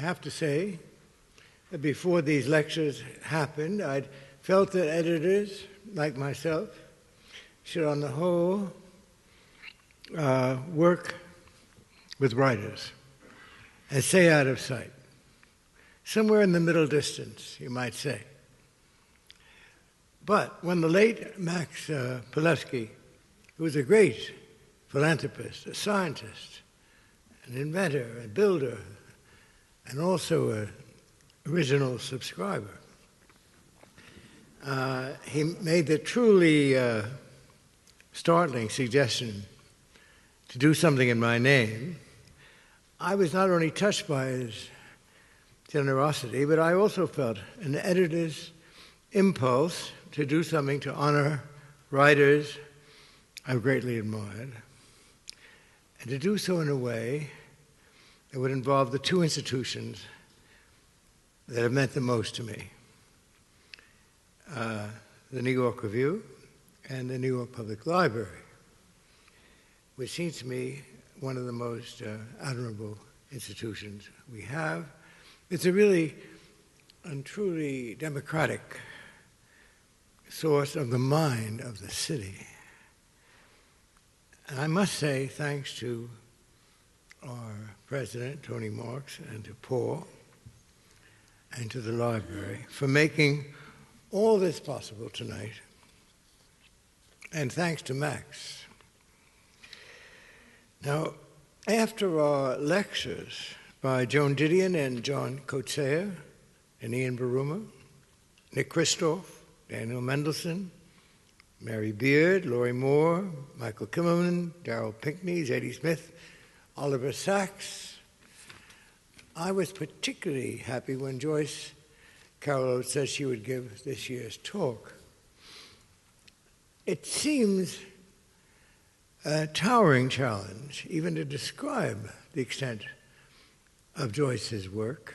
have to say that before these lectures happened, I'd felt that editors, like myself, should on the whole work with writers and stay out of sight. Somewhere in the middle distance, you might say. But when the late Max Pilevsky, who was a great philanthropist, a scientist, an inventor, a builder, and also an original subscriber, he made the truly startling suggestion to do something in my name. I was not only touched by his generosity, but I also felt an editor's impulse to do something to honor writers I've greatly admired, and to do so in a way that would involve the two institutions that have meant the most to me, the New York Review and the New York Public Library, which seems to me one of the most admirable institutions we have. It's a really and truly democratic source of the mind of the city. And I must say thanks to our president, Tony Marks, and to Paul, and to the library for making all this possible tonight. And thanks to Max. Now, after our lectures by Joan Didion and John Coetzee and Ian Baruma, Nick Kristof, Daniel Mendelsohn, Mary Beard, Laurie Moore, Michael Kimmelman, Darrell Pinckney, Zadie Smith, Oliver Sacks, I was particularly happy when Joyce Carol Oates said she would give this year's talk. It seems a towering challenge even to describe the extent of Joyce's work.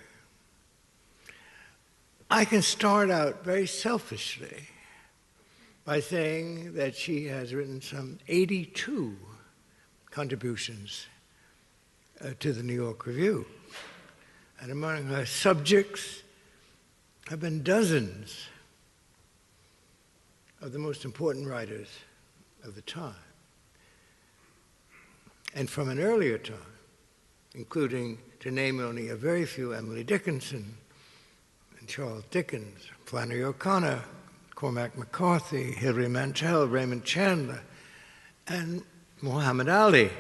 I can start out very selfishly by saying that she has written some 82 contributions to the New York Review. And among her subjects have been dozens of the most important writers of the time. And from an earlier time, including, to name only a very few, Emily Dickinson, and Charles Dickens, Flannery O'Connor, Cormac McCarthy, Hilary Mantel, Raymond Chandler, and Muhammad Ali.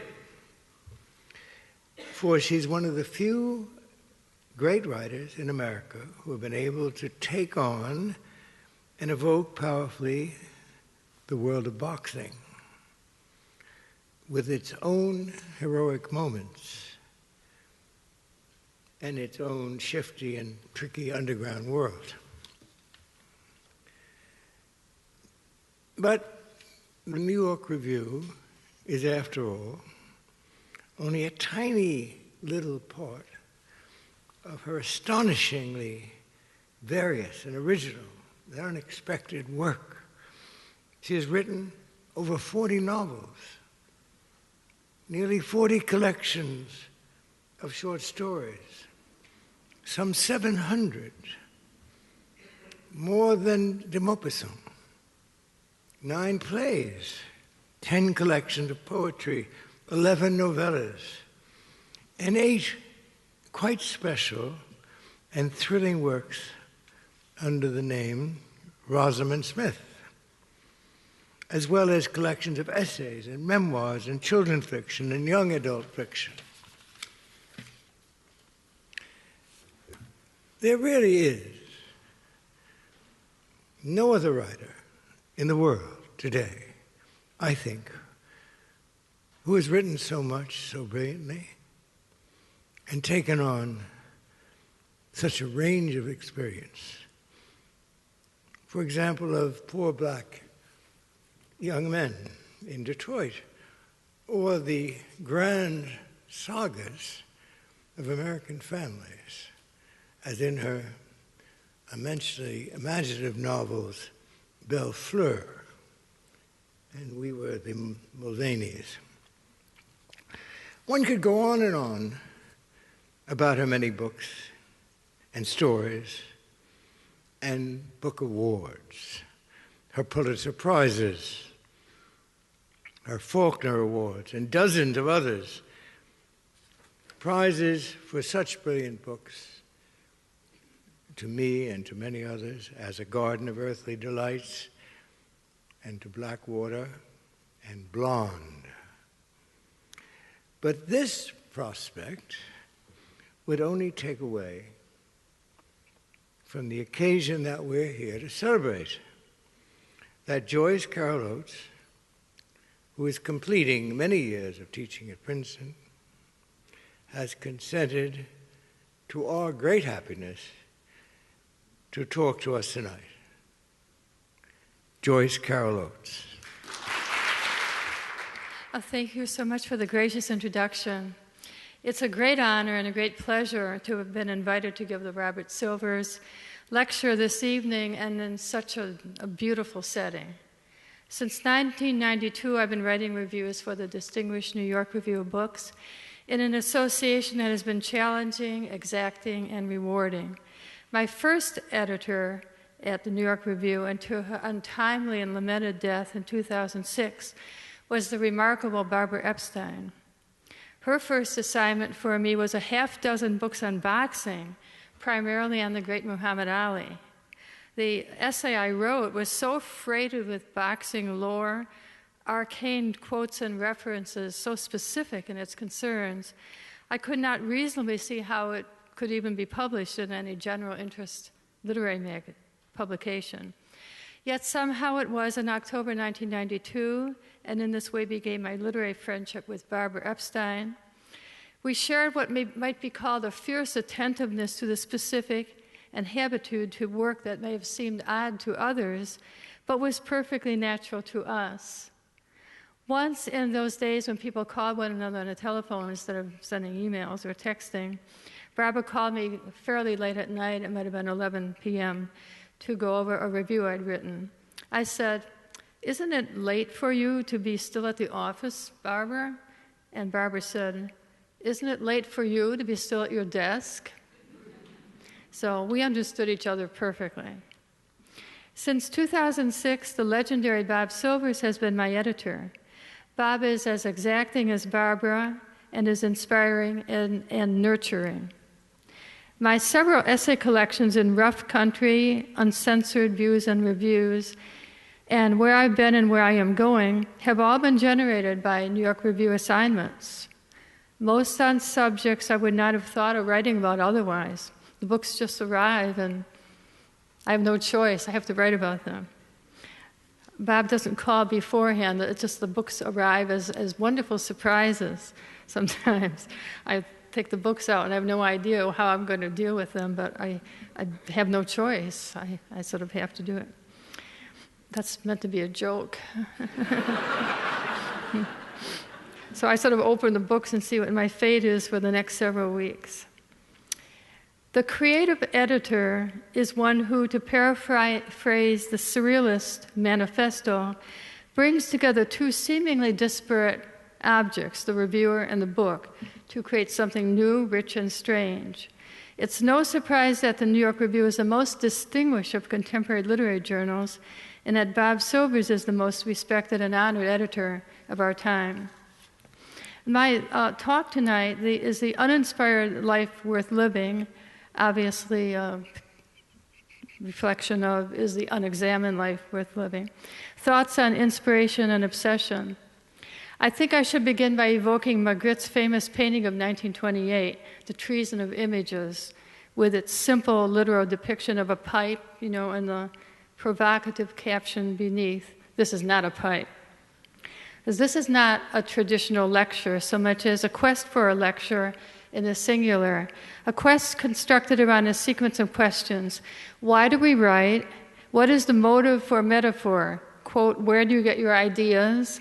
For she's one of the few great writers in America who have been able to take on and evoke powerfully the world of boxing with its own heroic moments and its own shifty and tricky underground world. But the New York Review is, after all, only a tiny little part of her astonishingly various and original and unexpected work. She has written over 40 novels, nearly 40 collections of short stories, some 700, more than de Maupassant, 9 plays, 10 collections of poetry, 11 novellas, and 8 quite special and thrilling works under the name Rosamund Smith, as well as collections of essays and memoirs and children's fiction and young adult fiction. There really is no other writer in the world today, I think, who has written so much so brilliantly and taken on such a range of experience. For example, of poor black young men in Detroit, or the grand sagas of American families, as in her immensely imaginative novels, Belle Fleur, and We Were the Mulvaneys. One could go on and on about her many books and stories and book awards, her Pulitzer Prizes, her Faulkner Awards, and dozens of others. Prizes for such brilliant books to me and to many others, as A Garden of Earthly Delights, and to Blackwater, and Blonde. But this prospect would only take away from the occasion that we're here to celebrate, that Joyce Carol Oates, who is completing many years of teaching at Princeton, has consented, to our great happiness, to talk to us tonight. Joyce Carol Oates. Thank you so much for the gracious introduction. It's a great honor and a great pleasure to have been invited to give the Robert Silvers lecture this evening, and in such a beautiful setting. Since 1992, I've been writing reviews for the Distinguished New York Review of Books in an association that has been challenging, exacting, and rewarding. My first editor at the New York Review, until her untimely and lamented death in 2006, was the remarkable Barbara Epstein. Her first assignment for me was a half-dozen books on boxing, primarily on the great Muhammad Ali. The essay I wrote was so freighted with boxing lore, arcane quotes and references, so specific in its concerns, I could not reasonably see how it could even be published in any general interest literary publication. Yet somehow it was in October 1992, and in this way began my literary friendship with Barbara Epstein. We shared what might be called a fierce attentiveness to the specific and habitude to work that may have seemed odd to others, but was perfectly natural to us. Once in those days when people called one another on a telephone instead of sending emails or texting, Barbara called me fairly late at night, it might have been 11 p.m., to go over a review I'd written. I said, "Isn't it late for you to be still at the office, Barbara?" And Barbara said, "Isn't it late for you to be still at your desk?" So we understood each other perfectly. Since 2006, the legendary Bob Silvers has been my editor. Bob is as exacting as Barbara and is inspiring and nurturing. My several essay collections in Rough Country, Uncensored Views and Reviews, and Where I've Been and Where I Am Going have all been generated by New York Review assignments, most on subjects I would not have thought of writing about otherwise. The books just arrive, and I have no choice. I have to write about them. Bob doesn't call beforehand. It's just the books arrive as wonderful surprises sometimes. I take the books out, and I have no idea how I'm going to deal with them, but I have no choice. I sort of have to do it. That's meant to be a joke. So I sort of open the books and see what my fate is for the next several weeks. The creative editor is one who, to paraphrase the Surrealist manifesto, brings together two seemingly disparate objects, the reviewer and the book, to create something new, rich, and strange. It's no surprise that the New York Review is the most distinguished of contemporary literary journals, and that Bob Silvers is the most respected and honored editor of our time. My talk tonight is The Uninspired Life Worth Living, obviously a reflection of is the unexamined life worth living. Thoughts on inspiration and obsession. I think I should begin by evoking Magritte's famous painting of 1928, The Treason of Images, with its simple literal depiction of a pipe, and the provocative caption beneath, "This is not a pipe." Because this is not a traditional lecture so much as a quest for a lecture in the singular, a quest constructed around a sequence of questions. Why do we write? What is the motive for metaphor? Quote, where do you get your ideas?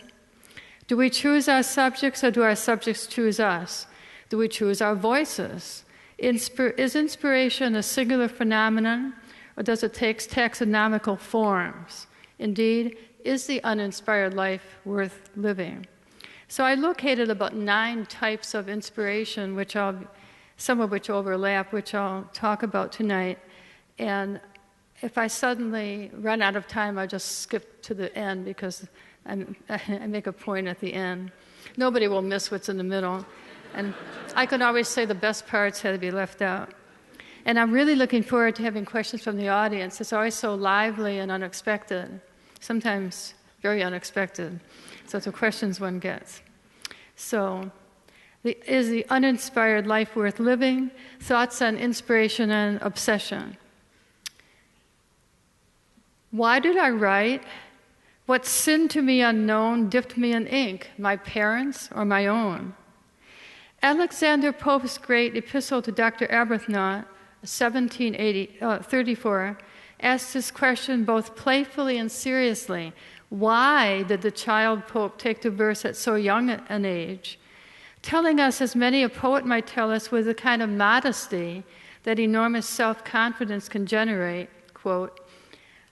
Do we choose our subjects or do our subjects choose us? Do we choose our voices? Is inspiration a singular phenomenon or does it take taxonomical forms? Indeed, is the uninspired life worth living? So I located about 9 types of inspiration, which I'll some of which overlap, which I'll talk about tonight. And if I suddenly run out of time, I'll just skip to the end because I make a point at the end. Nobody will miss what's in the middle. And I can always say the best parts had to be left out. And I'm really looking forward to having questions from the audience. It's always so lively and unexpected, sometimes very unexpected. So it's the questions one gets. So, is the uninspired life worth living? Thoughts on inspiration and obsession. Why did I write? What sin to me unknown dipped me in ink, my parents' or my own? Alexander Pope's great epistle to Dr. Arbuthnot, 1734, asked this question both playfully and seriously. Why did the child Pope take to verse at so young an age? Telling us, as many a poet might tell us, with the kind of modesty that enormous self-confidence can generate, quote,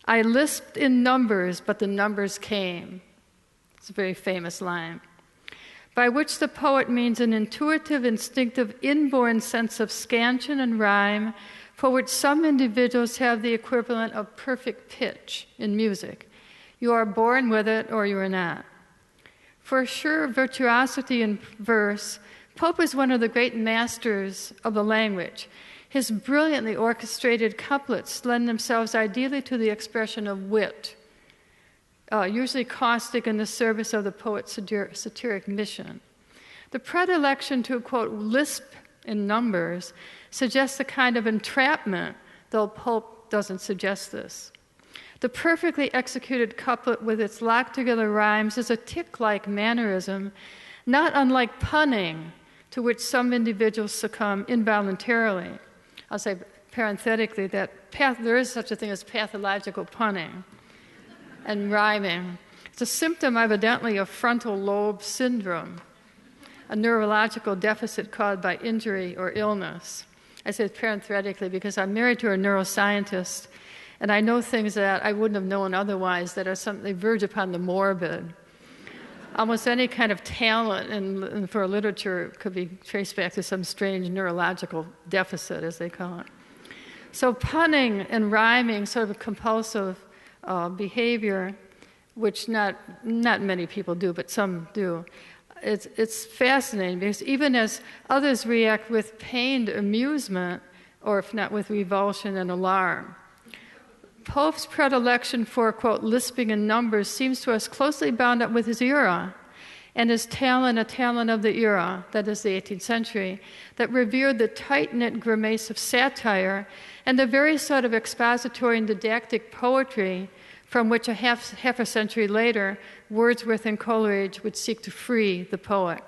I lisped in numbers, but the numbers came. It's a very famous line. By which the poet means an intuitive, instinctive, inborn sense of scansion and rhyme for which some individuals have the equivalent of perfect pitch in music. You are born with it or you are not. For sure virtuosity in verse, Pope is one of the great masters of the language. His brilliantly orchestrated couplets lend themselves ideally to the expression of wit, usually caustic in the service of the poet's satiric mission. The predilection to, quote, lisp in numbers suggests a kind of entrapment, though Pope doesn't suggest this. The perfectly executed couplet with its locked-together rhymes is a tic-like mannerism, not unlike punning, to which some individuals succumb involuntarily. I'll say parenthetically that there is such a thing as pathological punning and rhyming. It's a symptom, evidently, of frontal lobe syndrome, a neurological deficit caused by injury or illness. I say parenthetically because I'm married to a neuroscientist, and I know things that I wouldn't have known otherwise that are something they verge upon the morbid. Almost any kind of talent for literature could be traced back to some strange neurological deficit, as they call it. So punning and rhyming, sort of a compulsive behavior, which not many people do, but some do. It's fascinating because even as others react with pained amusement, or if not with revulsion and alarm, Pope's predilection for, quote, lisping in numbers seems to us closely bound up with his era, and his talent, a talent of the era, that is the 18th century, that revered the tight-knit grimace of satire and the very sort of expository and didactic poetry from which a half a century later, Wordsworth and Coleridge would seek to free the poet.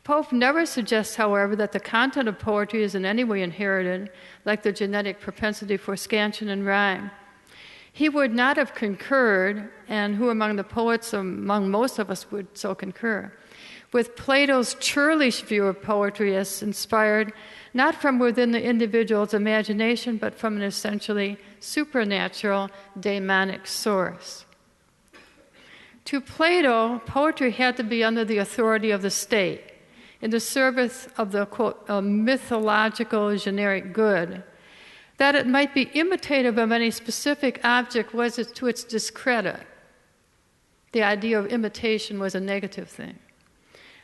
Pope never suggests, however, that the content of poetry is in any way inherited, like the genetic propensity for scansion and rhyme. He would not have concurred, and who among the poets, among most of us, would so concur, with Plato's churlish view of poetry as inspired not from within the individual's imagination, but from an essentially supernatural, daemonic source. To Plato, poetry had to be under the authority of the state, in the service of the, quote, mythological generic good. That it might be imitative of any specific object was to its discredit. The idea of imitation was a negative thing.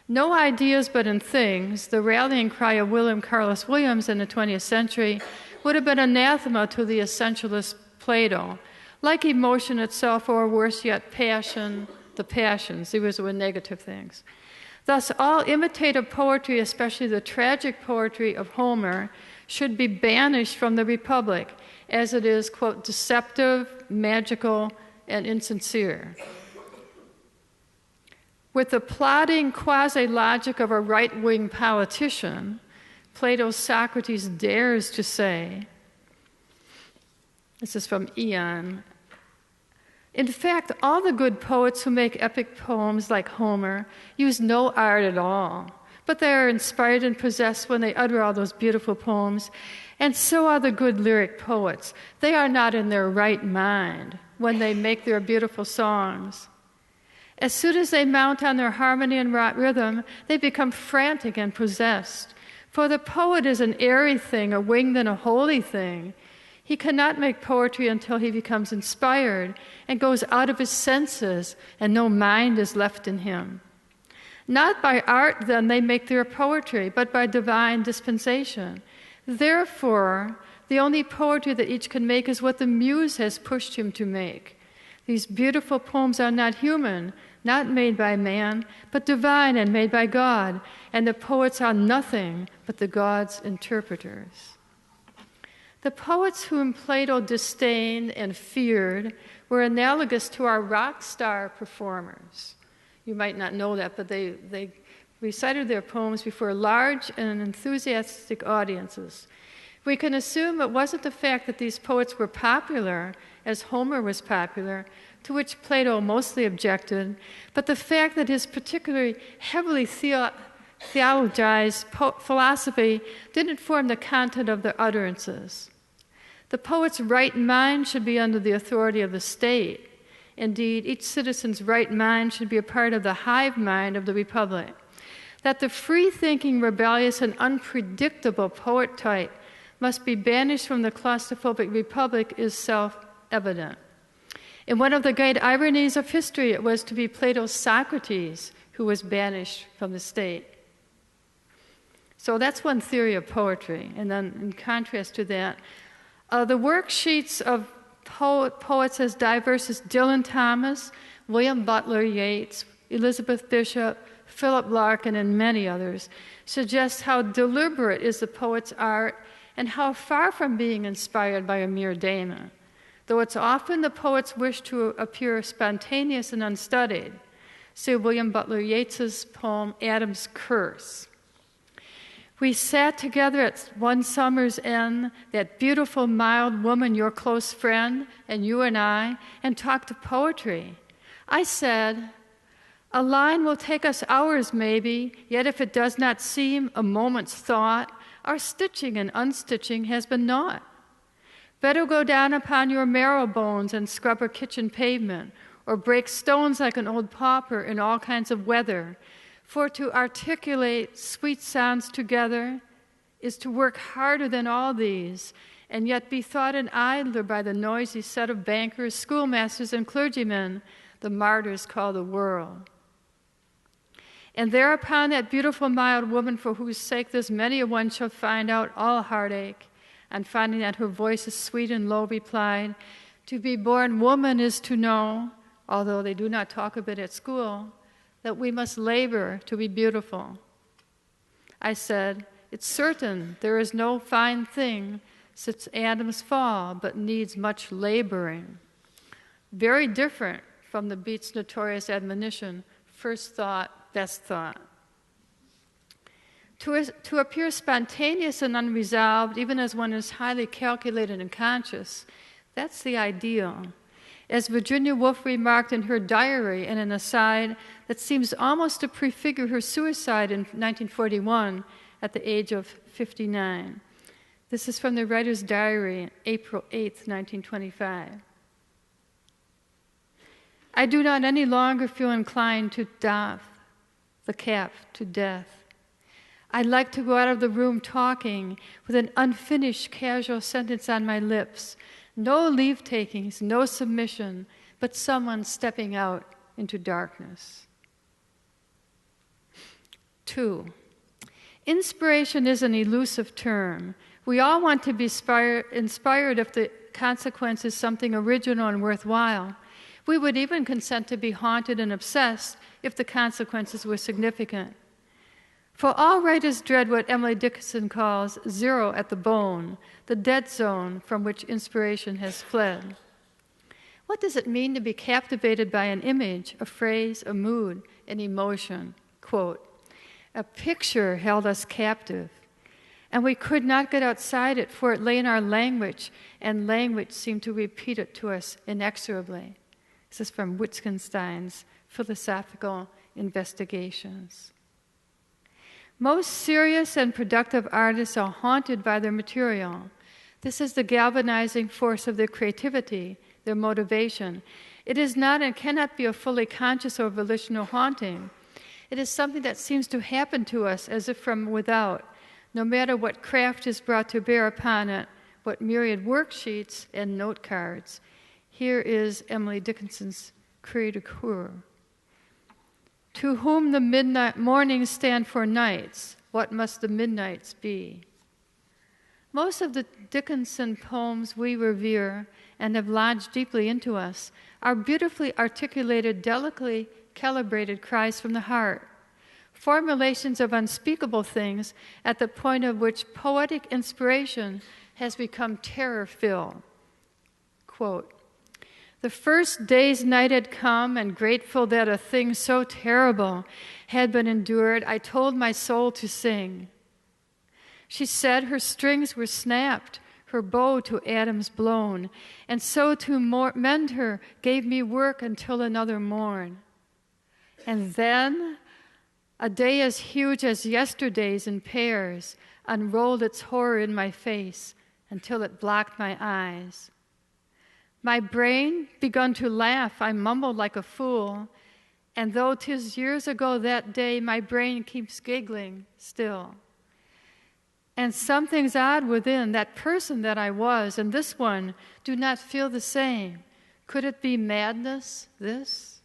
No ideas but in things, the rallying cry of William Carlos Williams in the 20th century would have been anathema to the essentialist Plato, like emotion itself, or worse yet, passion, the passions. These were negative things. Thus, all imitative poetry, especially the tragic poetry of Homer, should be banished from the Republic, as it is, quote, deceptive, magical, and insincere. With the plodding quasi-logic of a right-wing politician, Plato's Socrates dares to say, this is from Ion, in fact, all the good poets who make epic poems like Homer use no art at all, but they are inspired and possessed when they utter all those beautiful poems, and so are the good lyric poets. They are not in their right mind when they make their beautiful songs. As soon as they mount on their harmony and rhythm, they become frantic and possessed, For the poet is an airy thing, a winged and a holy thing. He cannot make poetry until he becomes inspired and goes out of his senses, and no mind is left in him. Not by art, then, they make their poetry, but by divine dispensation. Therefore, the only poetry that each can make is what the muse has pushed him to make. These beautiful poems are not human, not made by man, but divine and made by God, and the poets are nothing but the gods' interpreters. The poets whom Plato disdained and feared were analogous to our rock star performers. You might not know that, but they recited their poems before large and enthusiastic audiences. We can assume it wasn't the fact that these poets were popular, as Homer was popular, to which Plato mostly objected, but the fact that his particularly heavily theologized philosophy didn't form the content of their utterances. The poet's right mind should be under the authority of the state. Indeed, each citizen's right mind should be a part of the hive mind of the republic. That the free-thinking, rebellious, and unpredictable poet type must be banished from the claustrophobic republic is self-evident. In one of the great ironies of history, it was to be Plato's Socrates who was banished from the state. So that's one theory of poetry. And then in contrast to that, the worksheets of poets as diverse as Dylan Thomas, William Butler Yeats, Elizabeth Bishop, Philip Larkin, and many others suggest how deliberate is the poet's art and how far from being inspired by a mere daemon, though it's often the poet's wish to appear spontaneous and unstudied. See William Butler Yeats's poem, Adam's Curse. We sat together at one summer's end, that beautiful, mild woman, your close friend, and you and I, and talked of poetry. I said, a line will take us hours maybe, yet if it does not seem a moment's thought, our stitching and unstitching has been naught. Better go down upon your marrow bones and scrub a kitchen pavement, or break stones like an old pauper in all kinds of weather. For to articulate sweet sounds together is to work harder than all these, and yet be thought an idler by the noisy set of bankers, schoolmasters, and clergymen the martyrs call the world. And thereupon that beautiful mild woman, for whose sake this many a one shall find out all heartache, and finding that her voice is sweet and low, replied, to be born woman is to know, although they do not talk of it at school, that we must labor to be beautiful. I said, it's certain there is no fine thing since Adam's fall, but needs much laboring. Very different from the Beat's notorious admonition, first thought, best thought. To appear spontaneous and unresolved, even as one is highly calculated and conscious, that's the ideal. As Virginia Woolf remarked in her diary in an aside that seems almost to prefigure her suicide in 1941 at the age of 59. This is from the writer's diary, April 8th, 1925. I do not any longer feel inclined to doff the cap to death. I'd like to go out of the room talking with an unfinished casual sentence on my lips. No leave-takings, no submission, but someone stepping out into darkness. 2. Inspiration is an elusive term. We all want to be inspired if the consequence is something original and worthwhile. We would even consent to be haunted and obsessed if the consequences were significant. For all writers dread what Emily Dickinson calls zero at the bone, the dead zone from which inspiration has fled. What does it mean to be captivated by an image, a phrase, a mood, an emotion? Quote, a picture held us captive, and we could not get outside it, for it lay in our language, and language seemed to repeat it to us inexorably. This is from Wittgenstein's Philosophical Investigations. Most serious and productive artists are haunted by their material. This is the galvanizing force of their creativity, their motivation. It is not and cannot be a fully conscious or volitional haunting. It is something that seems to happen to us as if from without, no matter what craft is brought to bear upon it, what myriad worksheets and note cards. Here is Emily Dickinson's cri de coeur. To whom the midnight mornings stand for nights, what must the midnights be? Most of the Dickinson poems we revere and have lodged deeply into us are beautifully articulated, delicately calibrated cries from the heart, formulations of unspeakable things at the point of which poetic inspiration has become terror-filled. Quote, the first day's night had come, and grateful that a thing so terrible had been endured, I told my soul to sing. She said her strings were snapped, her bow to atoms blown, and so to mend her gave me work until another morn. And then a day as huge as yesterday's in pairs unrolled its horror in my face until it blocked my eyes. My brain begun to laugh, I mumbled like a fool, and though 'tis years ago that day, my brain keeps giggling still. And something's odd within, that person that I was and this one do not feel the same. Could it be madness, this?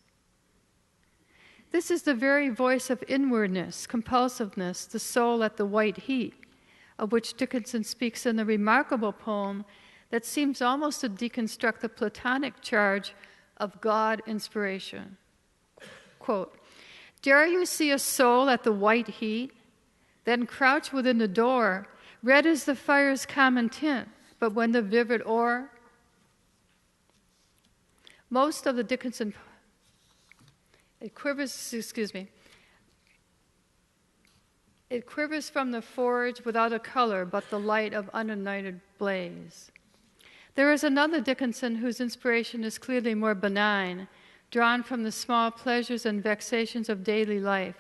This is the very voice of inwardness, compulsiveness, the soul at the white heat, of which Dickinson speaks in the remarkable poem that seems almost to deconstruct the Platonic charge of God inspiration. Quote, dare you see a soul at the white heat? Then crouch within the door, red as the fire's common tint, but when the vivid ore. Most of the Dickinson, it quivers from the forge without a color but the light of unignited blaze. There is another Dickinson whose inspiration is clearly more benign, drawn from the small pleasures and vexations of daily life,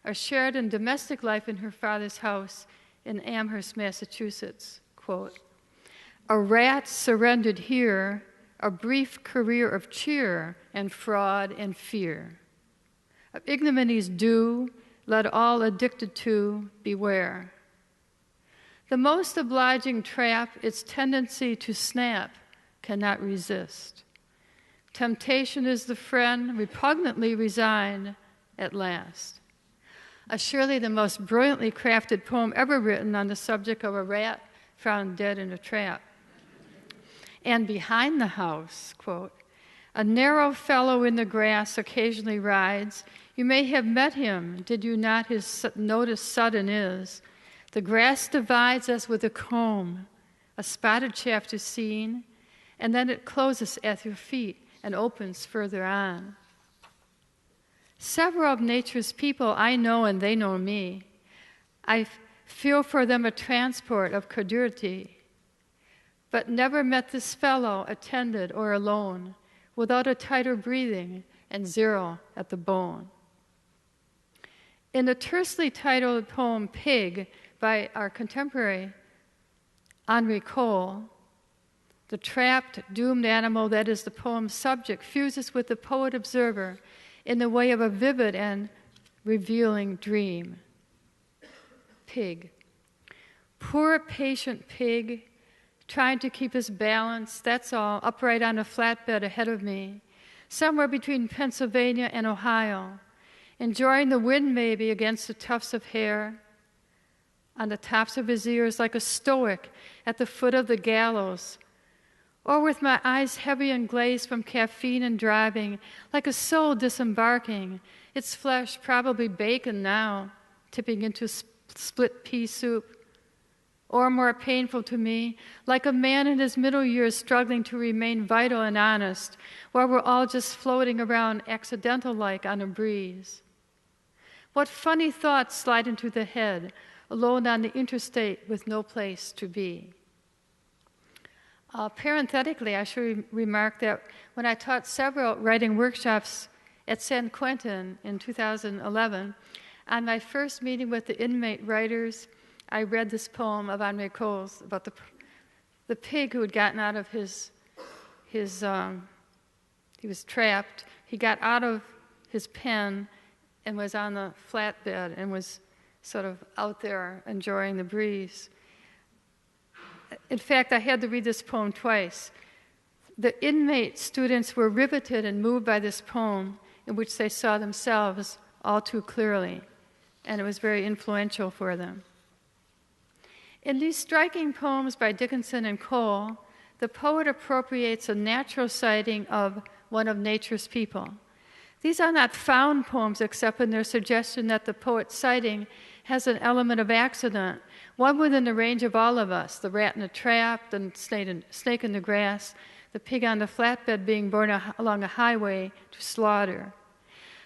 or shared in domestic life in her father's house in Amherst, Massachusetts. Quote, a rat surrendered here, a brief career of cheer and fraud and fear. Of ignominies due, let all addicted to beware. The most obliging trap, its tendency to snap, cannot resist. Temptation is the friend, repugnantly resigned at last. Surely the most brilliantly crafted poem ever written on the subject of a rat found dead in a trap. And behind the house, quote, a narrow fellow in the grass occasionally rides. You may have met him, did you not his notice sudden is. The grass divides us with a comb, a spotted shaft is seen, and then it closes at your feet and opens further on. Several of nature's people I know and they know me. I feel for them a transport of credulity, but never met this fellow attended or alone, without a tighter breathing and zero at the bone. In the tersely titled poem Pig by our contemporary Henri Cole, the trapped, doomed animal that is the poem's subject fuses with the poet-observer in the way of a vivid and revealing dream. Pig. Poor patient pig, trying to keep his balance, that's all, upright on a flatbed ahead of me, somewhere between Pennsylvania and Ohio, enjoying the wind maybe against the tufts of hair on the tops of his ears like a stoic at the foot of the gallows, or with my eyes heavy and glazed from caffeine and driving, like a soul disembarking, its flesh probably bacon now, tipping into split pea soup, or more painful to me, like a man in his middle years struggling to remain vital and honest, while we're all just floating around accidental-like on a breeze. What funny thoughts slide into the head, alone on the interstate with no place to be. Parenthetically, I should remark that when I taught several writing workshops at San Quentin in 2011, on my first meeting with the inmate writers, I read this poem of Henri Cole's about the pig who had gotten out of he was trapped. He got out of his pen and was on the flatbed and was sort of out there enjoying the breeze. In fact, I had to read this poem twice. The inmate students were riveted and moved by this poem in which they saw themselves all too clearly, and it was very influential for them. In these striking poems by Dickinson and Cole, the poet appropriates a natural sighting of one of nature's people. These are not found poems except in their suggestion that the poet's sighting has an element of accident, one within the range of all of us, the rat in a trap, the snake in the grass, the pig on the flatbed being borne along a highway to slaughter.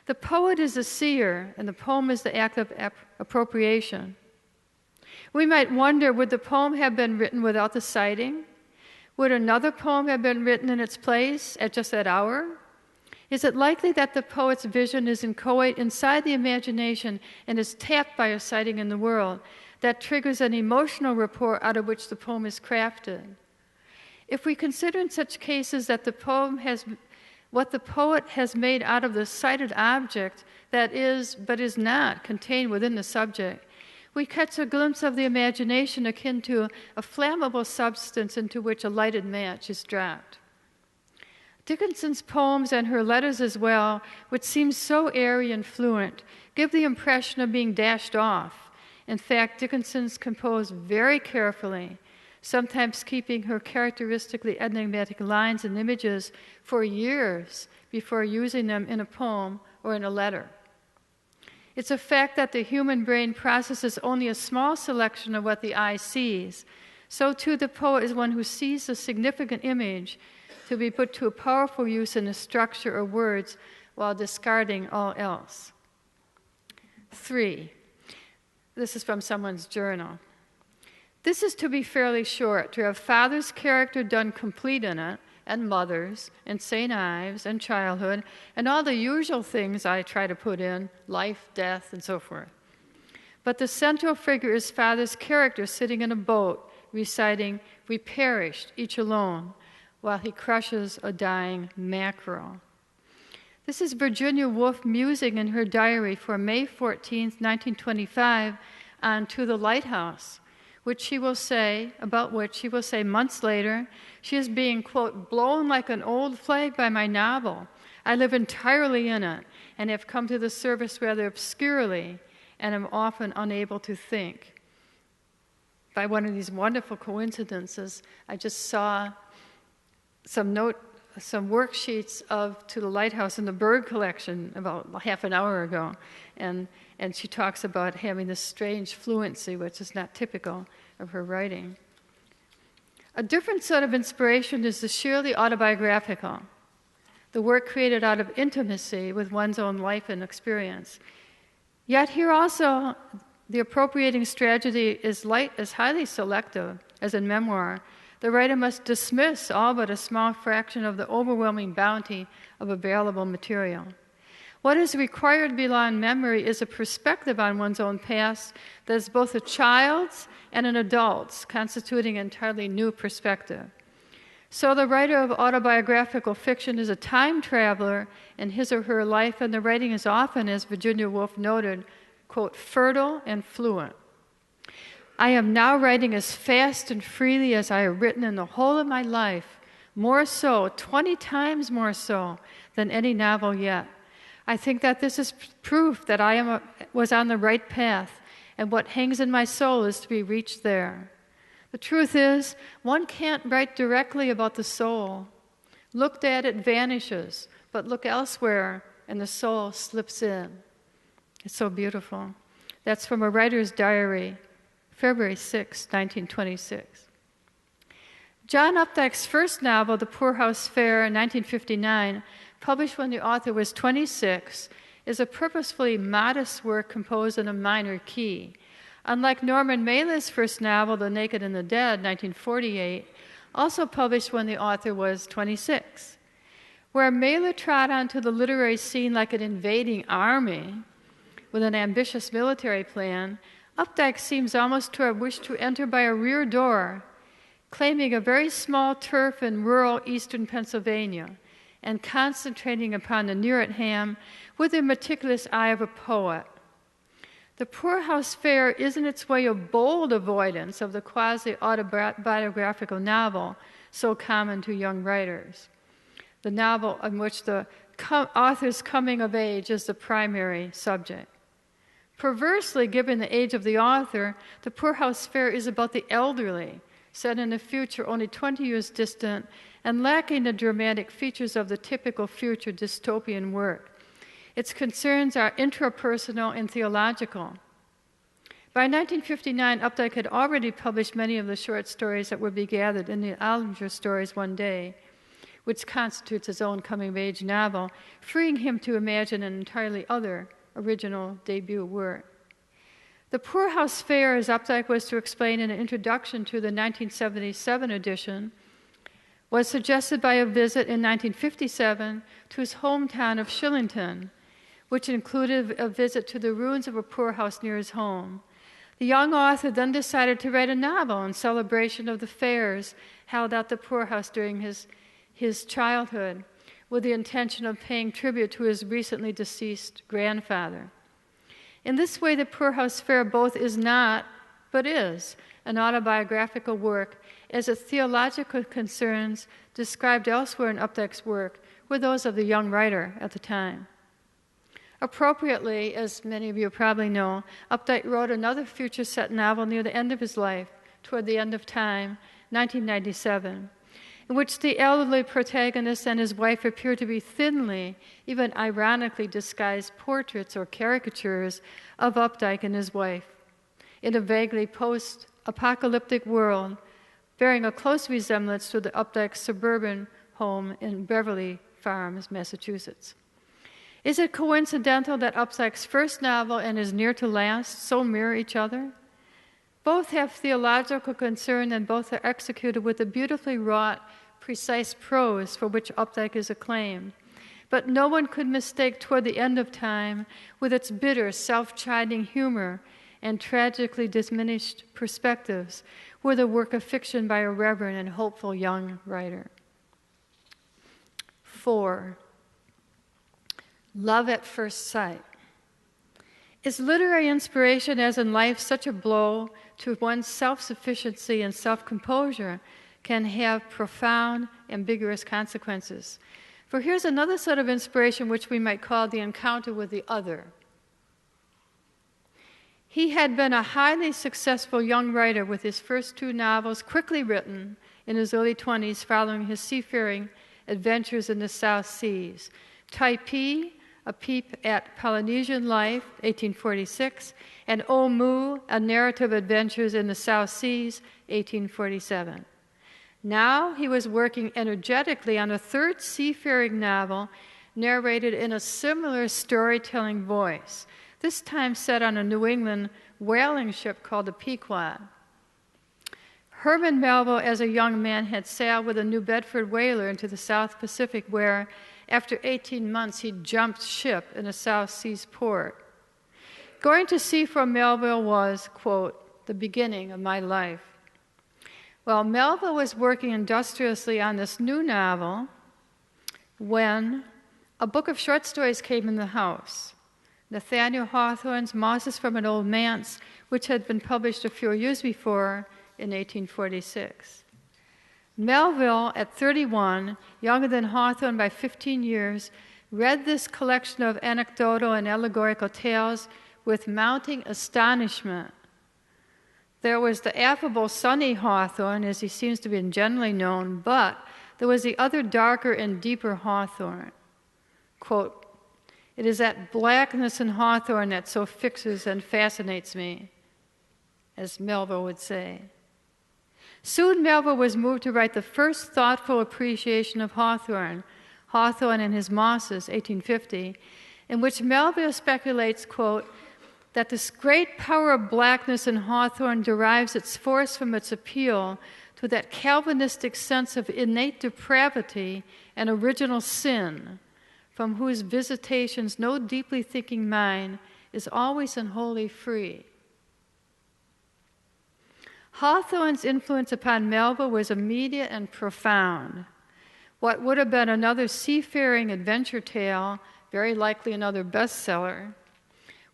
The poet is a seer, and the poem is the act of appropriation. We might wonder, would the poem have been written without the sighting? Would another poem have been written in its place at just that hour? Is it likely that the poet's vision is inchoate inside the imagination and is tapped by a sighting in the world that triggers an emotional rapport out of which the poem is crafted? If we consider in such cases that the poem has what the poet has made out of the sighted object that is, but is not, contained within the subject, we catch a glimpse of the imagination akin to a flammable substance into which a lighted match is dropped. Dickinson's poems and her letters as well, which seem so airy and fluent, give the impression of being dashed off. In fact, Dickinson's composed very carefully, sometimes keeping her characteristically enigmatic lines and images for years before using them in a poem or in a letter. It's a fact that the human brain processes only a small selection of what the eye sees. So too the poet is one who sees a significant image to be put to a powerful use in a structure or words while discarding all else. 3. This is from someone's journal. This is to be fairly short, to have father's character done complete in it, and mother's, and St. Ives, and childhood, and all the usual things I try to put in, life, death, and so forth. But the central figure is father's character sitting in a boat, reciting, "We perished, each alone," while he crushes a dying mackerel. This is Virginia Woolf musing in her diary for May 14, 1925, on To the Lighthouse, which she will say months later, she is being, quote, blown like an old flag by my novel. I live entirely in it and have come to the service rather obscurely and am often unable to think. By one of these wonderful coincidences, I just saw some worksheets of To the Lighthouse in the Bird collection about half an hour ago. And she talks about having this strange fluency, which is not typical of her writing. A different sort of inspiration is the sheerly autobiographical, the work created out of intimacy with one's own life and experience. Yet here also, the appropriating strategy is highly selective, as in memoir. The writer must dismiss all but a small fraction of the overwhelming bounty of available material. What is required beyond memory is a perspective on one's own past that is both a child's and an adult's, constituting an entirely new perspective. So the writer of autobiographical fiction is a time traveler in his or her life, and the writing is often, as Virginia Woolf noted, quote, fertile and fluent. I am now writing as fast and freely as I have written in the whole of my life, more so, 20 times more so, than any novel yet. I think that this is proof that I was on the right path, and what hangs in my soul is to be reached there. The truth is, one can't write directly about the soul. Looked at, it vanishes, but look elsewhere, and the soul slips in. It's so beautiful. That's from a writer's diary, February 6, 1926. John Updike's first novel, The Poorhouse Fair, in 1959, published when the author was 26, is a purposefully modest work composed in a minor key. Unlike Norman Mailer's first novel, The Naked and the Dead, 1948, also published when the author was 26. Where Mailer trod onto the literary scene like an invading army with an ambitious military plan, Updike seems almost to have wished to enter by a rear door, claiming a very small turf in rural eastern Pennsylvania and concentrating upon the near at hand with the meticulous eye of a poet. The poorhouse fare is in its way a bold avoidance of the quasi-autobiographical novel so common to young writers, the novel in which the author's coming of age is the primary subject. Perversely, given the age of the author, the poorhouse fare is about the elderly, set in a future only 20 years distant and lacking the dramatic features of the typical future dystopian work. Its concerns are intrapersonal and theological. By 1959, Updike had already published many of the short stories that would be gathered in the Allinger Stories One Day, which constitutes his own coming-of-age novel, freeing him to imagine an entirely other original debut work. The poorhouse fare, as Updike was to explain in an introduction to the 1977 edition, was suggested by a visit in 1957 to his hometown of Shillington, which included a visit to the ruins of a poorhouse near his home. The young author then decided to write a novel in celebration of the fairs held at the poorhouse during his childhood, with the intention of paying tribute to his recently deceased grandfather. In this way, the poorhouse fare both is not, but is, an autobiographical work, as its theological concerns described elsewhere in Updike's work were those of the young writer at the time. Appropriately, as many of you probably know, Updike wrote another future-set novel near the end of his life, Toward the End of Time, 1997, in which the elderly protagonist and his wife appear to be thinly, even ironically disguised portraits or caricatures of Updike and his wife in a vaguely post-apocalyptic world, bearing a close resemblance to the Updike suburban home in Beverly Farms, Massachusetts. Is it coincidental that Updike's first novel and his near to last so mirror each other? Both have theological concern and both are executed with the beautifully wrought, precise prose for which Updike is acclaimed. But no one could mistake Toward the End of Time with its bitter, self-chiding humor and tragically diminished perspectives were the work of fiction by a reverent and hopeful young writer. 4. Love at first sight. Is literary inspiration, as in life, such a blow to one's self-sufficiency and self-composure can have profound, ambiguous consequences? For here's another sort of inspiration which we might call the encounter with the other. He had been a highly successful young writer with his first 2 novels quickly written in his early 20s following his seafaring adventures in the South Seas. Taipei, A Peep at Polynesian Life, 1846, and O Mu, A Narrative of Adventures in the South Seas, 1847. Now he was working energetically on a 3rd seafaring novel narrated in a similar storytelling voice, this time set on a New England whaling ship called the Pequod. Herman Melville, as a young man, had sailed with a New Bedford whaler into the South Pacific where, after 18 months, he jumped ship in a South Seas port. Going to sea for Melville was, quote, the beginning of my life. Well, Melville was working industriously on this new novel when a book of short stories came in the house. Nathaniel Hawthorne's Mosses from an Old Manse, which had been published a few years before in 1846. Melville, at 31, younger than Hawthorne by 15 years, read this collection of anecdotal and allegorical tales with mounting astonishment. There was the affable, sunny Hawthorne, as he seems to be generally known, but there was the other darker and deeper Hawthorne. Quote, "It is that blackness in Hawthorne that so fixes and fascinates me," as Melville would say. Soon Melville was moved to write the first thoughtful appreciation of Hawthorne, Hawthorne and His Mosses, 1850, in which Melville speculates, quote, that this great power of blackness in Hawthorne derives its force from its appeal to that Calvinistic sense of innate depravity and original sin, from whose visitations no deeply thinking mind is always and wholly free. Hawthorne's influence upon Melville was immediate and profound. What would have been another seafaring adventure tale, very likely another bestseller,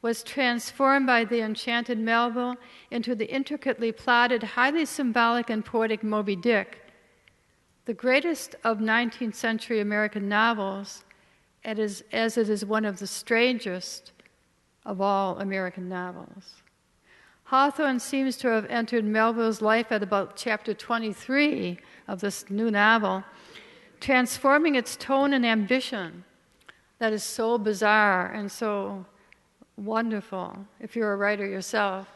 was transformed by the enchanted Melville into the intricately plotted, highly symbolic and poetic Moby Dick, the greatest of 19th century American novels, as it is one of the strangest of all American novels. Hawthorne seems to have entered Melville's life at about chapter 23 of this new novel, transforming its tone and ambition that is so bizarre and so wonderful, if you're a writer yourself,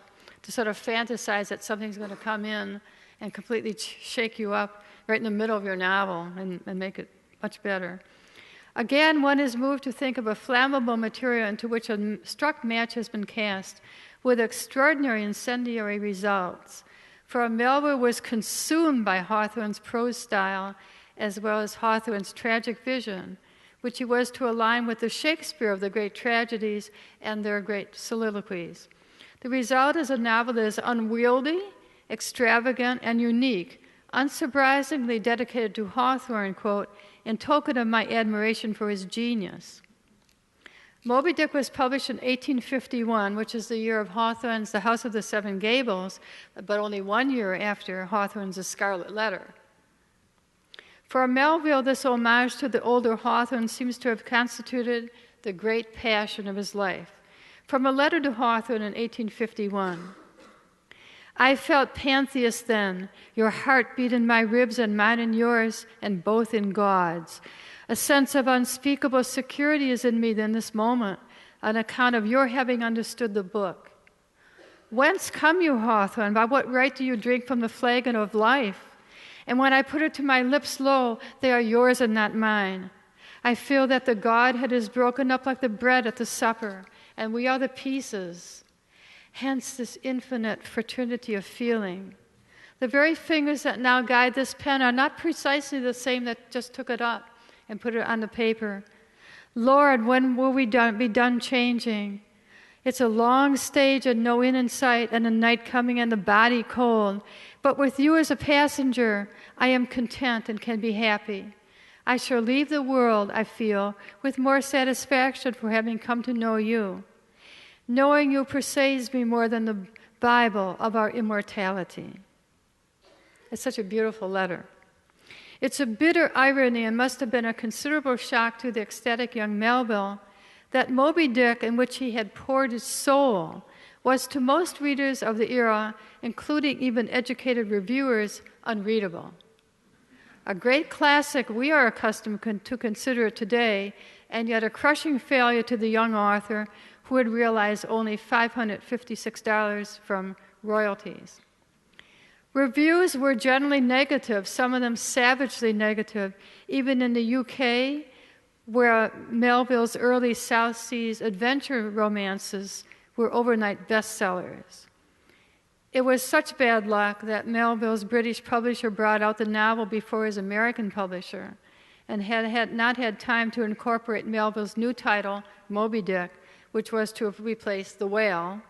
to sort of fantasize that something's going to come in and completely shake you up right in the middle of your novel and make it much better. Again, one is moved to think of a flammable material into which a struck match has been cast with extraordinary incendiary results. For Melville was consumed by Hawthorne's prose style as well as Hawthorne's tragic vision, which he was to align with the Shakespeare of the great tragedies and their great soliloquies. The result is a novel that is unwieldy, extravagant, and unique, unsurprisingly dedicated to Hawthorne, quote, in token of my admiration for his genius. Moby Dick was published in 1851, which is the year of Hawthorne's The House of the Seven Gables, but only 1 year after Hawthorne's The Scarlet Letter. For Melville, this homage to the older Hawthorne seems to have constituted the great passion of his life. From a letter to Hawthorne in 1851, I felt pantheist then, your heart beat in my ribs and mine in yours, and both in God's. A sense of unspeakable security is in me in this moment, on account of your having understood the book. Whence come you, Hawthorne? By what right do you drink from the flagon of life? And when I put it to my lips, lo, they are yours and not mine. I feel that the Godhead is broken up like the bread at the supper, and we are the pieces. Hence this infinite fraternity of feeling. The very fingers that now guide this pen are not precisely the same that just took it up and put it on the paper. Lord, when will we be done changing? It's a long stage and no end in sight, and a night coming and the body cold. But with you as a passenger, I am content and can be happy. I shall leave the world, I feel, with more satisfaction for having come to know you. Knowing you persuades me more than the Bible of our immortality. It's such a beautiful letter. It's a bitter irony and must have been a considerable shock to the ecstatic young Melville that Moby Dick, in which he had poured his soul, was to most readers of the era, including even educated reviewers, unreadable. A great classic we are accustomed to consider it today, and yet a crushing failure to the young author who had realized only $556 from royalties. Reviews were generally negative, some of them savagely negative, even in the UK, where Melville's early South Seas adventure romances were overnight bestsellers. It was such bad luck that Melville's British publisher brought out the novel before his American publisher and had not had time to incorporate Melville's new title, Moby Dick, which was to have replaced The Whale.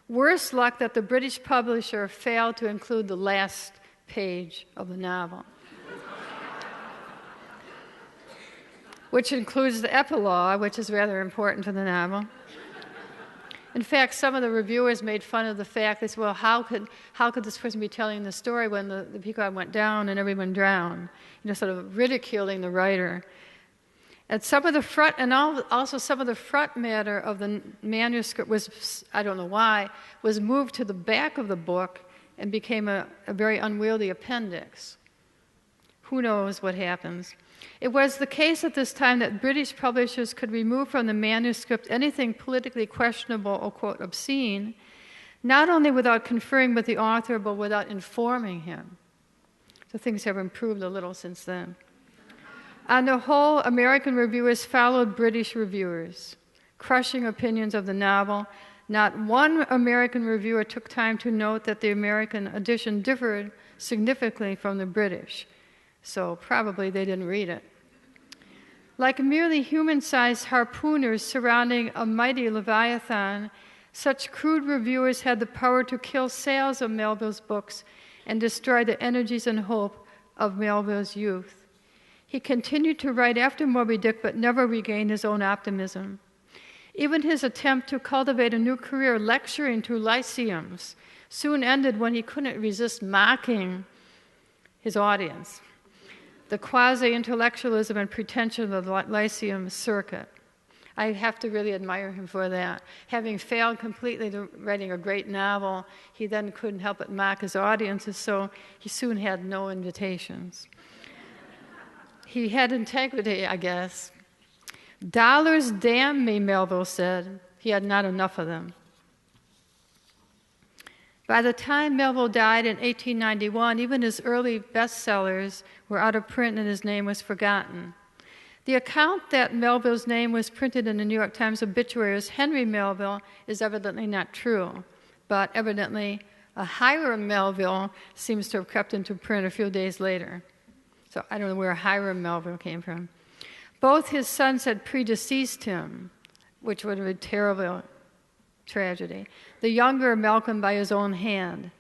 Worse luck that the British publisher failed to include the last page of the novel, which includes the epilogue, which is rather important to the novel. In fact, some of the reviewers made fun of the fact, they said, well, how could this person be telling the story when the peacock went down and everyone drowned? You know, sort of ridiculing the writer. And some of the front, and also some of the front matter of the manuscript was, I don't know why, was moved to the back of the book and became a very unwieldy appendix. Who knows what happens? It was the case at this time that British publishers could remove from the manuscript anything politically questionable or, quote, obscene, not only without conferring with the author, but without informing him. So things have improved a little since then. On the whole, American reviewers followed British reviewers, crushing opinions of the novel. Not one American reviewer took time to note that the American edition differed significantly from the British, so probably they didn't read it. Like merely human-sized harpooners surrounding a mighty leviathan, such crude reviewers had the power to kill sales of Melville's books and destroy the energies and hope of Melville's youth. He continued to write after Moby Dick, but never regained his own optimism. Even his attempt to cultivate a new career lecturing to lyceums soon ended when he couldn't resist mocking his audience, the quasi-intellectualism and pretension of the lyceum circuit. I have to really admire him for that. Having failed completely to writing a great novel, he then couldn't help but mock his audiences, so he soon had no invitations. He had integrity, I guess. "Dollars damn me," Melville said. He had not enough of them. By the time Melville died in 1891, even his early bestsellers were out of print and his name was forgotten. The account that Melville's name was printed in the New York Times obituary as Henry Melville is evidently not true, but evidently a Hiram Melville seems to have crept into print a few days later. So I don't know where Hiram Melville came from. Both his sons had predeceased him, which would have been a terrible tragedy. The younger Malcolm by his own hand.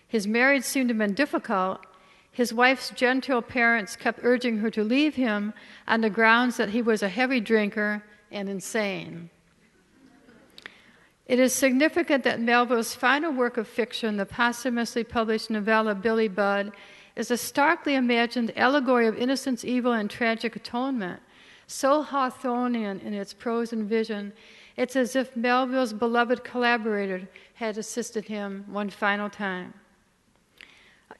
His marriage seemed to have been difficult. His wife's genteel parents kept urging her to leave him on the grounds that he was a heavy drinker and insane. It is significant that Melville's final work of fiction, the posthumously published novella Billy Budd, is a starkly imagined allegory of innocence, evil, and tragic atonement. So Hawthornian in its prose and vision, it's as if Melville's beloved collaborator had assisted him one final time.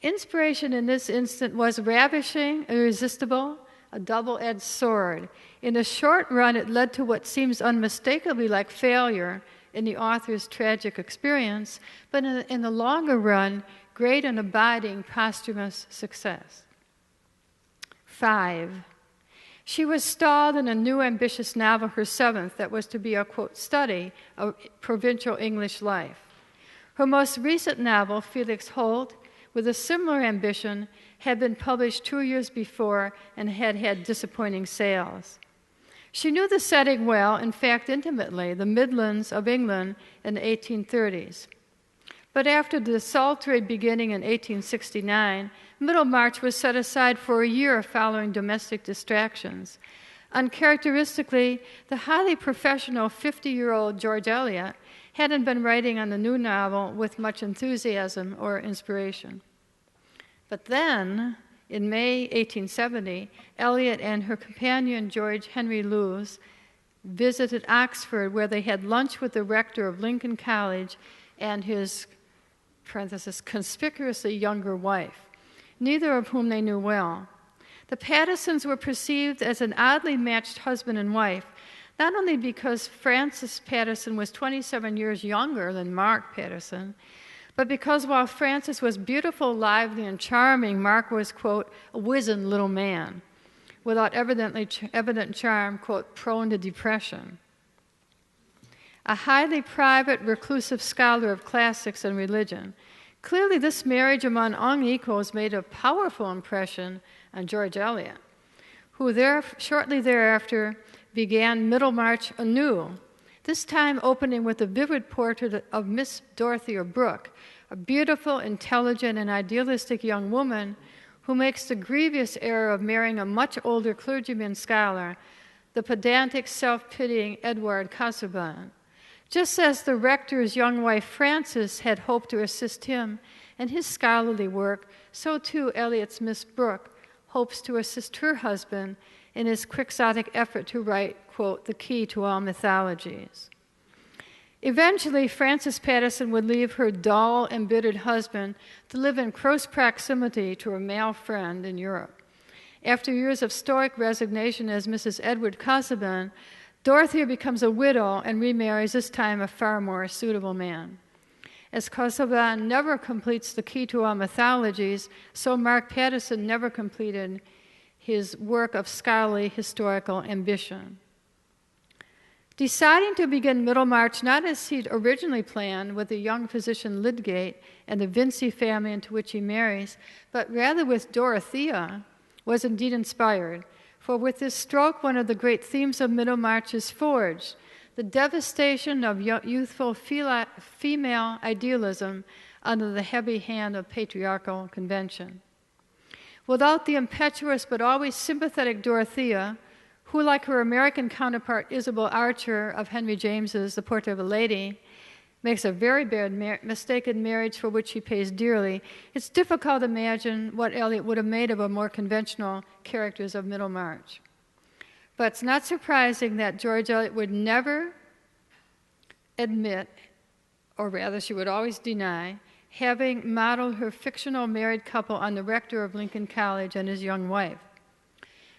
Inspiration in this instant was ravishing, irresistible, a double-edged sword. In the short run, it led to what seems unmistakably like failure in the author's tragic experience, but in the longer run, great and abiding posthumous success. 5. She was stalled in a new ambitious novel, her 7th, that was to be a, quote, study of provincial English life. Her most recent novel, Felix Holt, with a similar ambition, had been published 2 years before and had had disappointing sales. She knew the setting well, in fact intimately, the Midlands of England in the 1830s. But after the desultory beginning in 1869, Middlemarch was set aside for a year following domestic distractions. Uncharacteristically, the highly professional 50-year-old George Eliot hadn't been writing on the new novel with much enthusiasm or inspiration. But then, in May 1870, Eliot and her companion George Henry Lewes visited Oxford, where they had lunch with the rector of Lincoln College and his, parenthesis, conspicuously younger wife, neither of whom they knew well. The Pattersons were perceived as an oddly matched husband and wife, not only because Frances Patterson was 27 years younger than Mark Patterson, but because while Frances was beautiful, lively, and charming, Mark was, quote, a wizened little man, without evident charm, quote, prone to depression. A highly private, reclusive scholar of classics and religion, clearly this marriage among unequals made a powerful impression on George Eliot, who shortly thereafter began Middlemarch anew, this time opening with a vivid portrait of Miss Dorothea Brooke, a beautiful, intelligent, and idealistic young woman who makes the grievous error of marrying a much older clergyman scholar, the pedantic, self-pitying Edward Casaubon. Just as the rector's young wife Frances had hoped to assist him in his scholarly work, so too Eliot's Miss Brooke hopes to assist her husband in his quixotic effort to write, quote, the key to all mythologies. Eventually, Frances Patterson would leave her dull, embittered husband to live in close proximity to a male friend in Europe. After years of stoic resignation as Mrs. Edward Casaubon, Dorothea becomes a widow and remarries, this time a far more suitable man. As Casaubon never completes the key to all mythologies, so Mark Patterson never completed his work of scholarly historical ambition. Deciding to begin Middlemarch not as he'd originally planned with the young physician Lydgate and the Vincy family into which he marries, but rather with Dorothea, was indeed inspired. For with this stroke, one of the great themes of Middlemarch is forged, the devastation of youthful female idealism under the heavy hand of patriarchal convention. Without the impetuous but always sympathetic Dorothea, who, like her American counterpart Isabel Archer of Henry James's The Portrait of a Lady, makes a very bad mistaken marriage for which he pays dearly, it's difficult to imagine what Eliot would have made of a more conventional characters of Middlemarch. But it's not surprising that George Eliot would never admit, or rather she would always deny, having modeled her fictional married couple on the rector of Lincoln College and his young wife.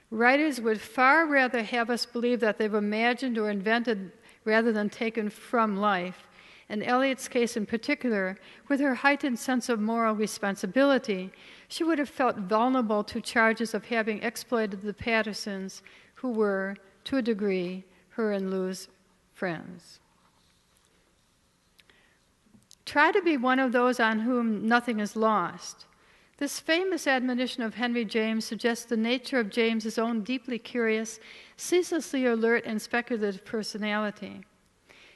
Writers would far rather have us believe that they've imagined or invented rather than taken from life. In Eliot's case in particular, with her heightened sense of moral responsibility, she would have felt vulnerable to charges of having exploited the Pattersons, who were, to a degree, her and Lou's friends. Try to be one of those on whom nothing is lost. This famous admonition of Henry James suggests the nature of James's own deeply curious, ceaselessly alert, and speculative personality.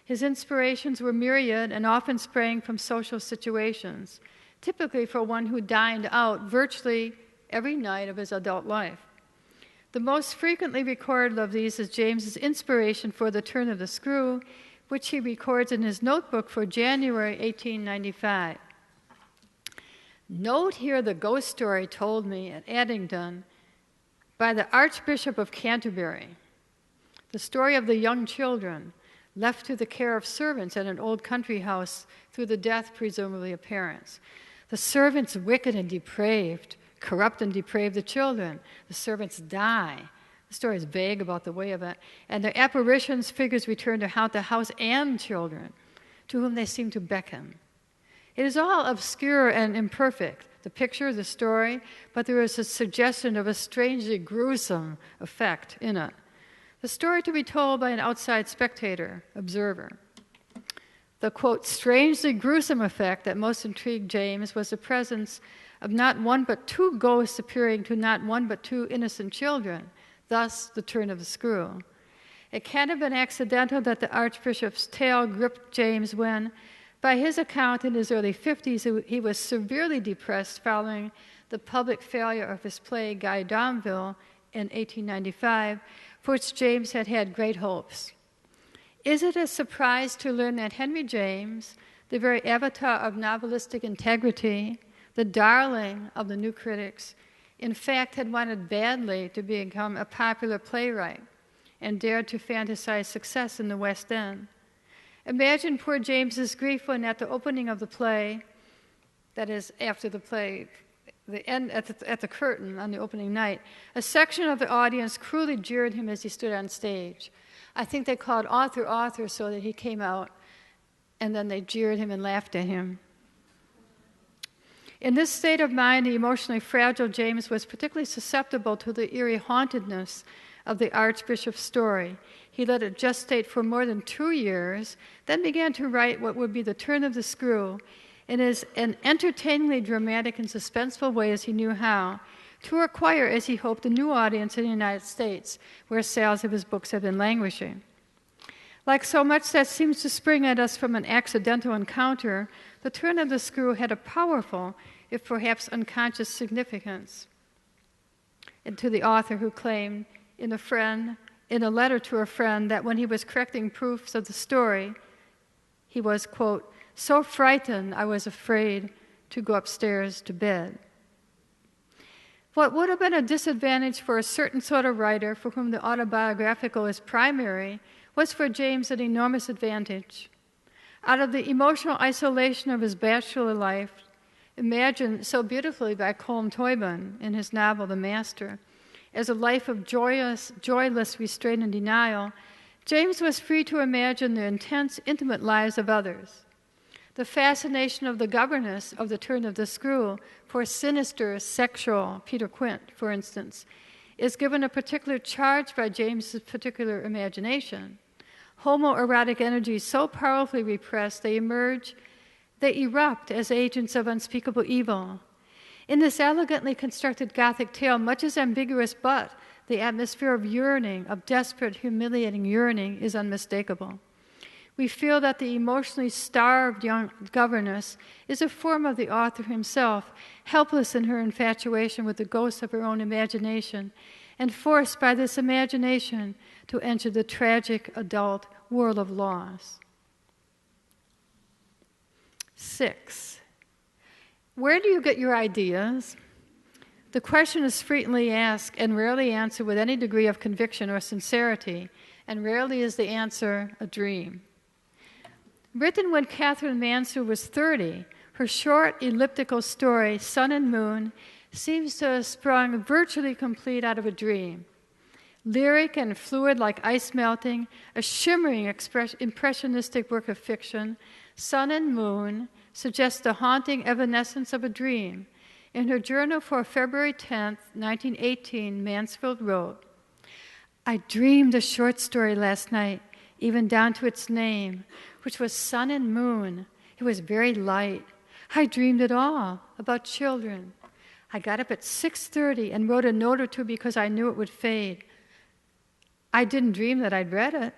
His inspirations were myriad and often sprang from social situations, typically for one who dined out virtually every night of his adult life. The most frequently recorded of these is James's inspiration for The Turn of the Screw, which he records in his notebook for January 1895. Note here the ghost story told me at Addington by the Archbishop of Canterbury, the story of the young children left to the care of servants at an old country house through the death, presumably, of parents. The servants, wicked and depraved, corrupt and deprave the children. The servants die. The story is vague about the way of it. And their apparitions, figures return to haunt the house and children, to whom they seem to beckon. It is all obscure and imperfect, the picture, the story, but there is a suggestion of a strangely gruesome effect in it. The story to be told by an outside spectator, observer. The, quote, strangely gruesome effect that most intrigued James was the presence of not one but two ghosts appearing to not one but two innocent children, thus the turn of the screw. It can't have been accidental that the Archbishop's tale gripped James when, by his account in his early 50s, he was severely depressed following the public failure of his play Guy Domville in 1895, for which James had had great hopes. Is it a surprise to learn that Henry James, the very avatar of novelistic integrity, the darling of the new critics, in fact had wanted badly to become a popular playwright and dared to fantasize success in the West End? Imagine poor James's grief when at the opening of the play, that is, after the play, at the curtain on the opening night, a section of the audience cruelly jeered him as he stood on stage. I think they called Arthur so that he came out, and then they jeered him and laughed at him. In this state of mind, the emotionally fragile James was particularly susceptible to the eerie hauntedness of the Archbishop's story. He let it gestate for more than 2 years, then began to write what would be The Turn of the Screw, in as an entertainingly dramatic and suspenseful way as he knew how, to acquire, as he hoped, a new audience in the United States, where sales of his books have been languishing. Like so much that seems to spring at us from an accidental encounter, The Turn of the Screw had a powerful, if perhaps unconscious, significance. And to the author who claimed in a letter to a friend that when he was correcting proofs of the story, he was, quote, so frightened I was afraid to go upstairs to bed. What would have been a disadvantage for a certain sort of writer for whom the autobiographical is primary was for James an enormous advantage. Out of the emotional isolation of his bachelor life, imagined so beautifully by Colm Toibin in his novel The Master, as a life of joyless restraint and denial, James was free to imagine the intense, intimate lives of others. The fascination of the governess of The Turn of the Screw for sinister, sexual Peter Quint, for instance, is given a particular charge by James's particular imagination. Homoerotic energies so powerfully repressed, they erupt as agents of unspeakable evil. In this elegantly constructed Gothic tale, much is ambiguous, but the atmosphere of yearning, of desperate, humiliating yearning, is unmistakable. We feel that the emotionally starved young governess is a form of the author himself, helpless in her infatuation with the ghosts of her own imagination, and forced by this imagination to enter the tragic adult world of loss. 6. Where do you get your ideas? The question is frequently asked and rarely answered with any degree of conviction or sincerity, and rarely is the answer a dream. Written when Catherine Mansfield was 30, her short elliptical story, Sun and Moon, seems to have sprung virtually complete out of a dream. Lyric and fluid like ice melting, a shimmering impressionistic work of fiction, Sun and Moon suggests the haunting evanescence of a dream. In her journal for February 10, 1918, Mansfield wrote, "I dreamed a short story last night, even down to its name, which was Sun and Moon. It was very light. I dreamed it all, about children. I got up at 6:30 and wrote a note or two because I knew it would fade. I didn't dream that I'd read it.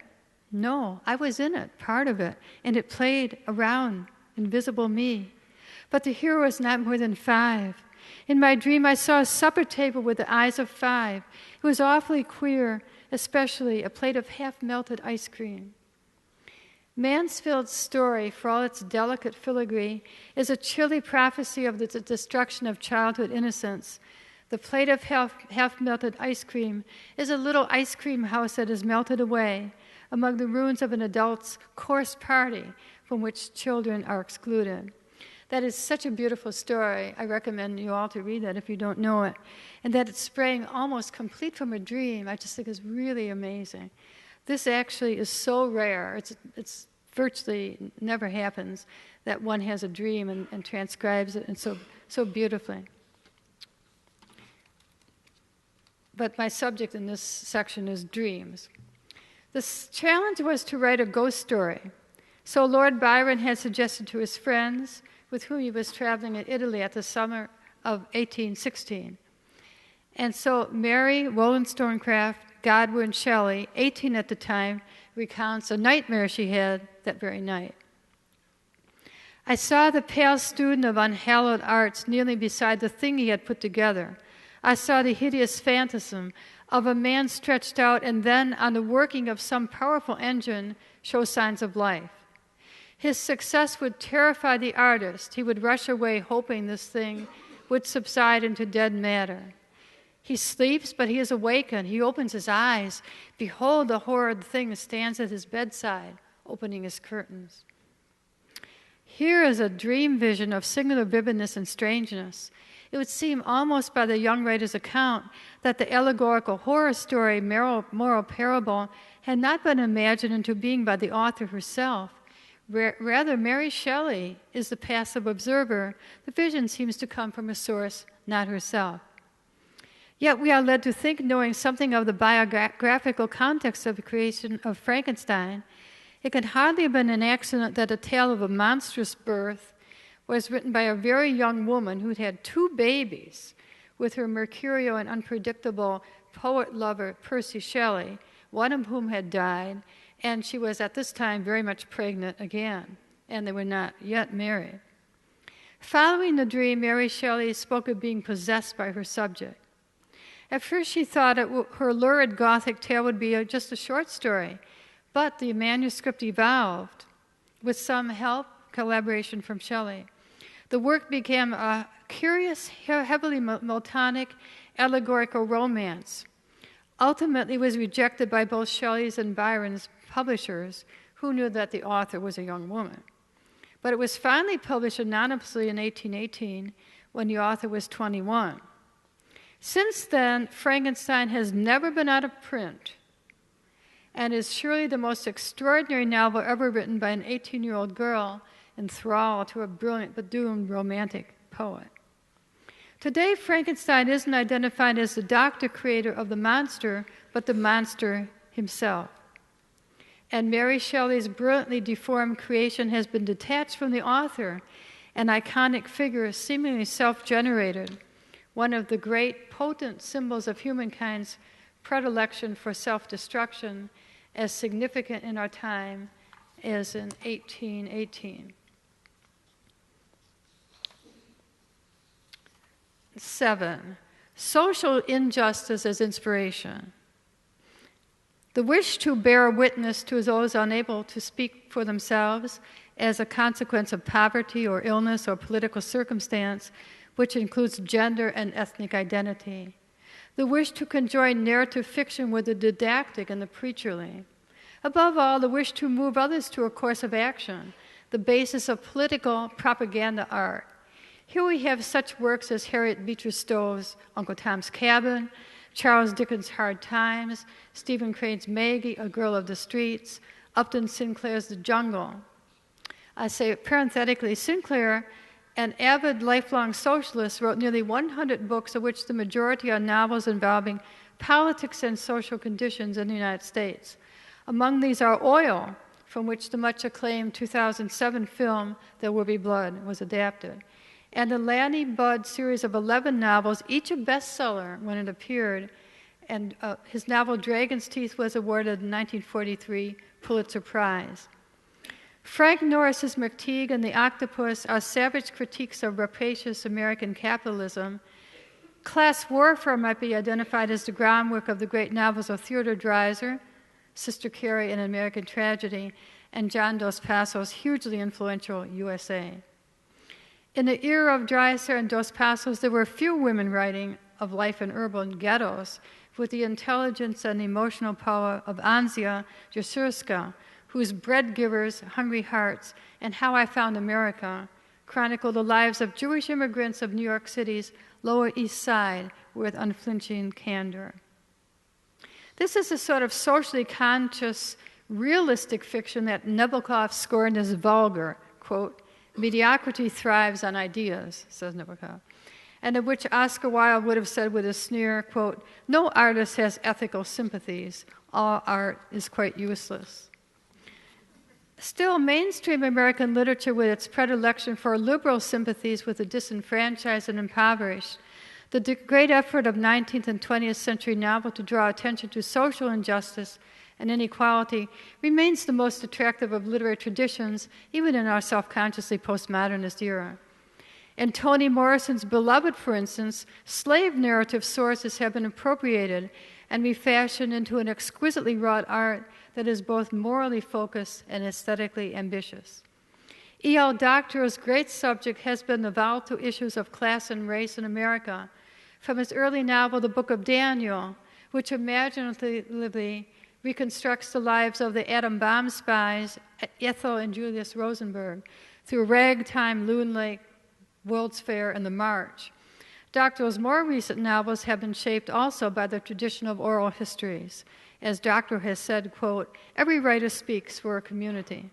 No, I was in it, part of it, and it played around invisible me. But the hero was not more than 5. In my dream, I saw a supper table with the eyes of 5. It was awfully queer, especially a plate of half-melted ice cream." Mansfield's story, for all its delicate filigree, is a chilly prophecy of the destruction of childhood innocence. The plate of half-melted ice cream is a little ice cream house that is melted away among the ruins of an adult's coarse party from which children are excluded. That is such a beautiful story. I recommend you all to read that if you don't know it. And that it sprang almost complete from a dream, I just think is really amazing. This actually is so rare. It's virtually never happens that one has a dream and transcribes it and so beautifully. But my subject in this section is dreams. The challenge was to write a ghost story. So Lord Byron had suggested to his friends, with whom he was traveling in Italy at the summer of 1816. And so Mary Wollstonecraft Godwin Shelley, 18 at the time, recounts a nightmare she had that very night. "I saw the pale student of unhallowed arts kneeling beside the thing he had put together. I saw the hideous phantasm of a man stretched out and then, on the working of some powerful engine, show signs of life. His success would terrify the artist. He would rush away hoping this thing would subside into dead matter. He sleeps, but he is awakened. He opens his eyes. Behold, the horrid thing stands at his bedside, opening his curtains." Here is a dream vision of singular vividness and strangeness. It would seem almost by the young writer's account that the allegorical horror story, moral parable, had not been imagined into being by the author herself. Rather, Mary Shelley is the passive observer. The vision seems to come from a source not herself. Yet we are led to think, knowing something of the biographical context of the creation of Frankenstein, it can hardly have been an accident that a tale of a monstrous birth was written by a very young woman who'd had 2 babies with her mercurial and unpredictable poet-lover Percy Shelley, one of whom had died, and she was at this time very much pregnant again, and they were not yet married. Following the dream, Mary Shelley spoke of being possessed by her subject. At first she thought her lurid Gothic tale would be just a short story, but the manuscript evolved with some help, collaboration from Shelley. The work became a curious, heavily Miltonic, allegorical romance. Ultimately, it was rejected by both Shelley's and Byron's publishers, who knew that the author was a young woman. But it was finally published anonymously in 1818 when the author was 21. Since then, Frankenstein has never been out of print and is surely the most extraordinary novel ever written by an 18-year-old girl enthralled to a brilliant but doomed romantic poet. Today, Frankenstein isn't identified as the doctor-creator of the monster, but the monster himself. And Mary Shelley's brilliantly deformed creation has been detached from the author, an iconic figure seemingly self-generated, one of the great potent symbols of humankind's predilection for self-destruction, as significant in our time as in 1818. 7. social injustice as inspiration, the wish to bear witness to those unable to speak for themselves as a consequence of poverty or illness or political circumstance, which includes gender and ethnic identity, the wish to conjoin narrative fiction with the didactic and the preacherly, above all, the wish to move others to a course of action, the basis of political propaganda art. Here we have such works as Harriet Beecher Stowe's Uncle Tom's Cabin, Charles Dickens' Hard Times, Stephen Crane's Maggie, A Girl of the Streets, Upton Sinclair's The Jungle. I say parenthetically, Sinclair, an avid lifelong socialist, wrote nearly 100 books, of which the majority are novels involving politics and social conditions in the United States. Among these are Oil, from which the much acclaimed 2007 film There Will Be Blood was adapted, and the Lanny Budd series of 11 novels, each a bestseller when it appeared, and his novel Dragon's Teeth was awarded the 1943 Pulitzer Prize. Frank Norris's McTeague and the Octopus are savage critiques of rapacious American capitalism. Class warfare might be identified as the groundwork of the great novels of Theodore Dreiser, Sister Carrie and American Tragedy, and John Dos Passos' hugely influential USA. In the era of Dreiser and Dos Passos, there were few women writing of life in urban ghettos with the intelligence and emotional power of Anzia Jasurska, whose Bread Givers, Hungry Hearts, and How I Found America chronicle the lives of Jewish immigrants of New York City's Lower East Side with unflinching candor. This is a sort of socially conscious, realistic fiction that Nabokov scorned as vulgar, quote, mediocrity thrives on ideas, says Nabokov, and of which Oscar Wilde would have said with a sneer, quote, no artist has ethical sympathies, all art is quite useless. Still, mainstream American literature, with its predilection for liberal sympathies with the disenfranchised and impoverished, the great effort of 19th and 20th century novel to draw attention to social injustice and inequality, remains the most attractive of literary traditions, even in our self-consciously postmodernist era. In Toni Morrison's Beloved, for instance, slave narrative sources have been appropriated and refashioned into an exquisitely wrought art that is both morally focused and aesthetically ambitious. E.L. Doctorow's great subject has been the volatile issues of class and race in America, from his early novel, The Book of Daniel, which imaginatively reconstructs the lives of the atom bomb spies, Ethel and Julius Rosenberg, through Ragtime, Loon Lake, World's Fair, and The March. Doctorow's more recent novels have been shaped also by the tradition of oral histories. As Doctorow has said, quote, every writer speaks for a community.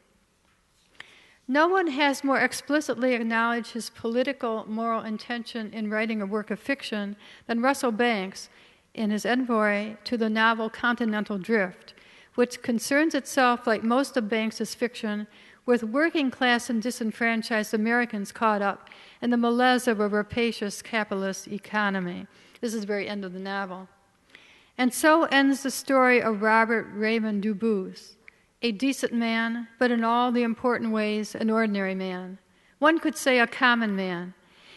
No one has more explicitly acknowledged his political, moral intention in writing a work of fiction than Russell Banks in his envoy to the novel Continental Drift, which concerns itself, like most of Banks's fiction, with working class and disenfranchised Americans caught up in the malaise of a rapacious capitalist economy. This is the very end of the novel. And so ends the story of Robert Raymond DuBois, a decent man, but in all the important ways, an ordinary man. One could say a common man.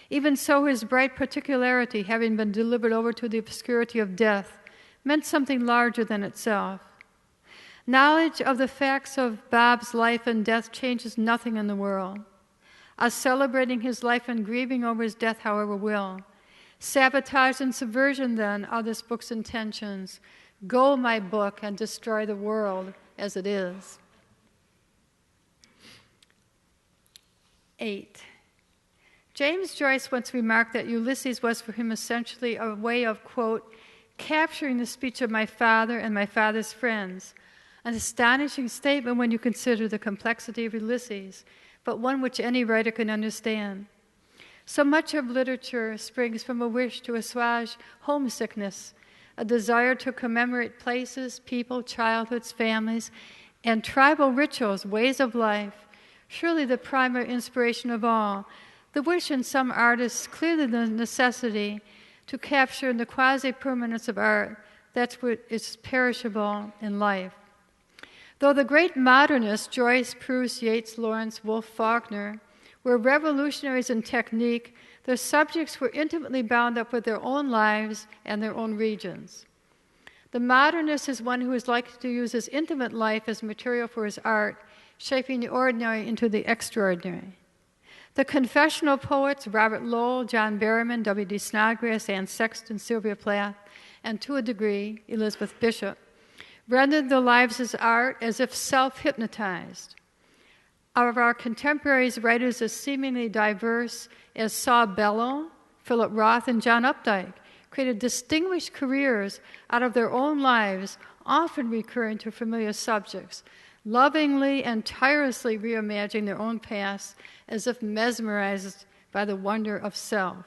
Even so, his bright particularity, having been delivered over to the obscurity of death, meant something larger than itself. Knowledge of the facts of Bob's life and death changes nothing in the world. Us celebrating his life and grieving over his death, however, will. Sabotage and subversion, then, are this book's intentions. Go, my book, and destroy the world as it is. 8. James Joyce once remarked that Ulysses was for him essentially a way of, quote, capturing the speech of my father and my father's friends. An astonishing statement when you consider the complexity of Ulysses, but one which any writer can understand. So much of literature springs from a wish to assuage homesickness, a desire to commemorate places, people, childhoods, families, and tribal rituals, ways of life. Surely the primary inspiration of all, the wish in some artists, clearly the necessity to capture in the quasi-permanence of art that's what is perishable in life. Though the great modernists, Joyce, Proust, Yeats, Lawrence, Wolfe, Faulkner, were revolutionaries in technique, their subjects were intimately bound up with their own lives and their own regions. The modernist is one who is likely to use his intimate life as material for his art, shaping the ordinary into the extraordinary. The confessional poets, Robert Lowell, John Berryman, W.D. Snodgrass, Anne Sexton, Sylvia Plath, and to a degree, Elizabeth Bishop, rendered their lives as art as if self-hypnotized. Of our contemporaries, writers as seemingly diverse as Saul Bellow, Philip Roth, and John Updike created distinguished careers out of their own lives, often recurring to familiar subjects, lovingly and tirelessly reimagining their own past as if mesmerized by the wonder of self.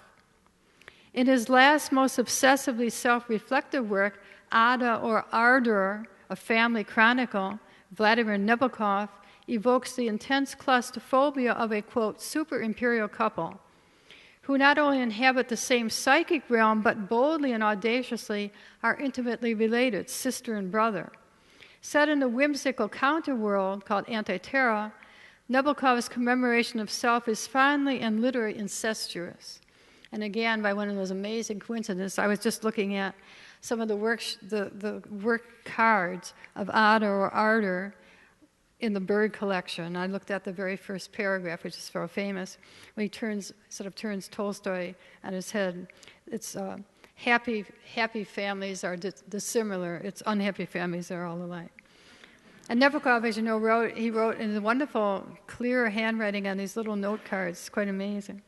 In his last, most obsessively self-reflective work, Ada or Ardor, A Family Chronicle, Vladimir Nabokov evokes the intense claustrophobia of a, quote, super-imperial couple who not only inhabit the same psychic realm, but boldly and audaciously are intimately related, sister and brother. Set in a whimsical counterworld called Antiterra, Nabokov's commemoration of self is finely and literally incestuous. And again, by one of those amazing coincidences, I was just looking at some of the work cards of Ada or Ardor in the Bird collection. I looked at the very first paragraph, which is so famous, when he turns Tolstoy on his head. It's happy families are dissimilar. It's unhappy families are all alike. And Nabokov, as you know, he wrote in the wonderful, clear handwriting on these little note cards. It's quite amazing.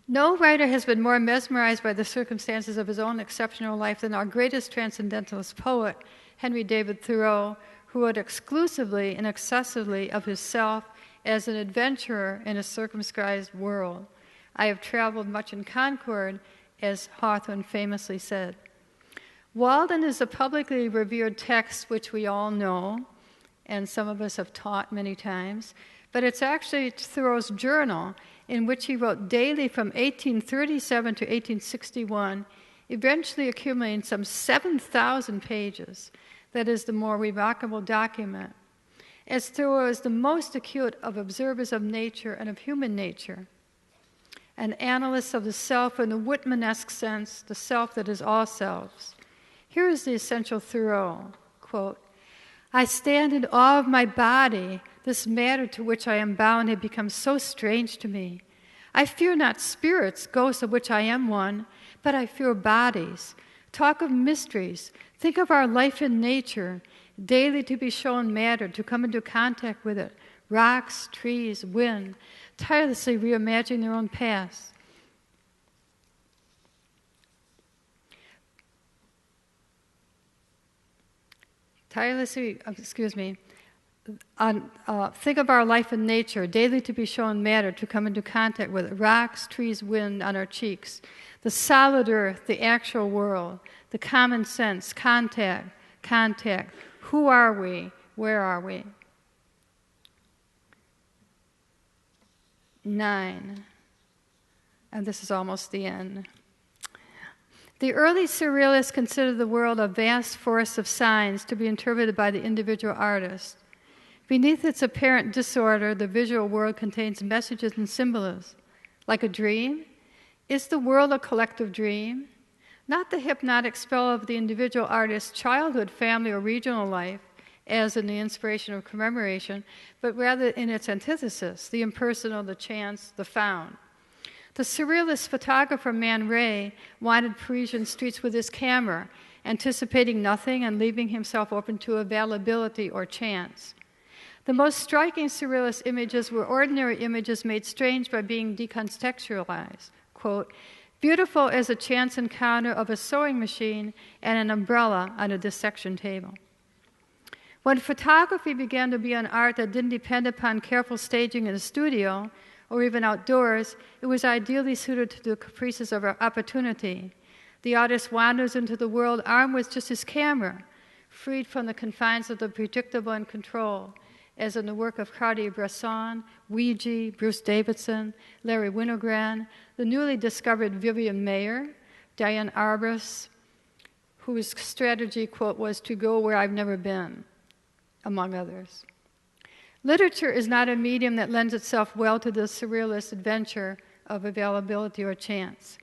No writer has been more mesmerized by the circumstances of his own exceptional life than our greatest transcendentalist poet, Henry David Thoreau, who wrote exclusively and excessively of himself as an adventurer in a circumscribed world. I have traveled much in Concord, as Hawthorne famously said. Walden is a publicly revered text which we all know, and some of us have taught many times, but it's actually Thoreau's journal in which he wrote daily from 1837 to 1861, eventually accumulating some 7,000 pages. That is the more remarkable document, as Thoreau is the most acute of observers of nature and of human nature, an analyst of the self in the Whitmanesque sense, the self that is all selves. Here is the essential Thoreau, quote, I stand in awe of my body. This matter to which I am bound had become so strange to me. I fear not spirits, ghosts of which I am one, but I fear bodies. Talk of mysteries. Think of our life in nature, daily to be shown matter, to come into contact with it, rocks, trees, wind, tirelessly reimagining their own past. Think of our life in nature, daily to be shown matter, to come into contact with it, rocks, trees, wind on our cheeks, the solid earth, the actual world, the common sense, contact, who are we, where are we? 9, and this is almost the end. The early surrealists considered the world a vast forest of signs to be interpreted by the individual artist. Beneath its apparent disorder, the visual world contains messages and symbolism. Like a dream, is the world a collective dream? Not the hypnotic spell of the individual artist's childhood, family, or regional life, as in the inspiration of commemoration, but rather in its antithesis, the impersonal, the chance, the found. The surrealist photographer Man Ray wandered Parisian streets with his camera, anticipating nothing and leaving himself open to availability or chance. The most striking surrealist images were ordinary images made strange by being decontextualized. Quote, beautiful as a chance encounter of a sewing machine and an umbrella on a dissection table. When photography began to be an art that didn't depend upon careful staging in a studio, or even outdoors, it was ideally suited to the caprices of our opportunity. The artist wanders into the world armed with just his camera, freed from the confines of the predictable and control, as in the work of Cartier-Bresson, Ouija, Bruce Davidson, Larry Winogrand, the newly discovered Vivian Mayer, Diane Arbus, whose strategy, quote, was to go where I've never been, among others. Literature is not a medium that lends itself well to the surrealist adventure of availability or chance.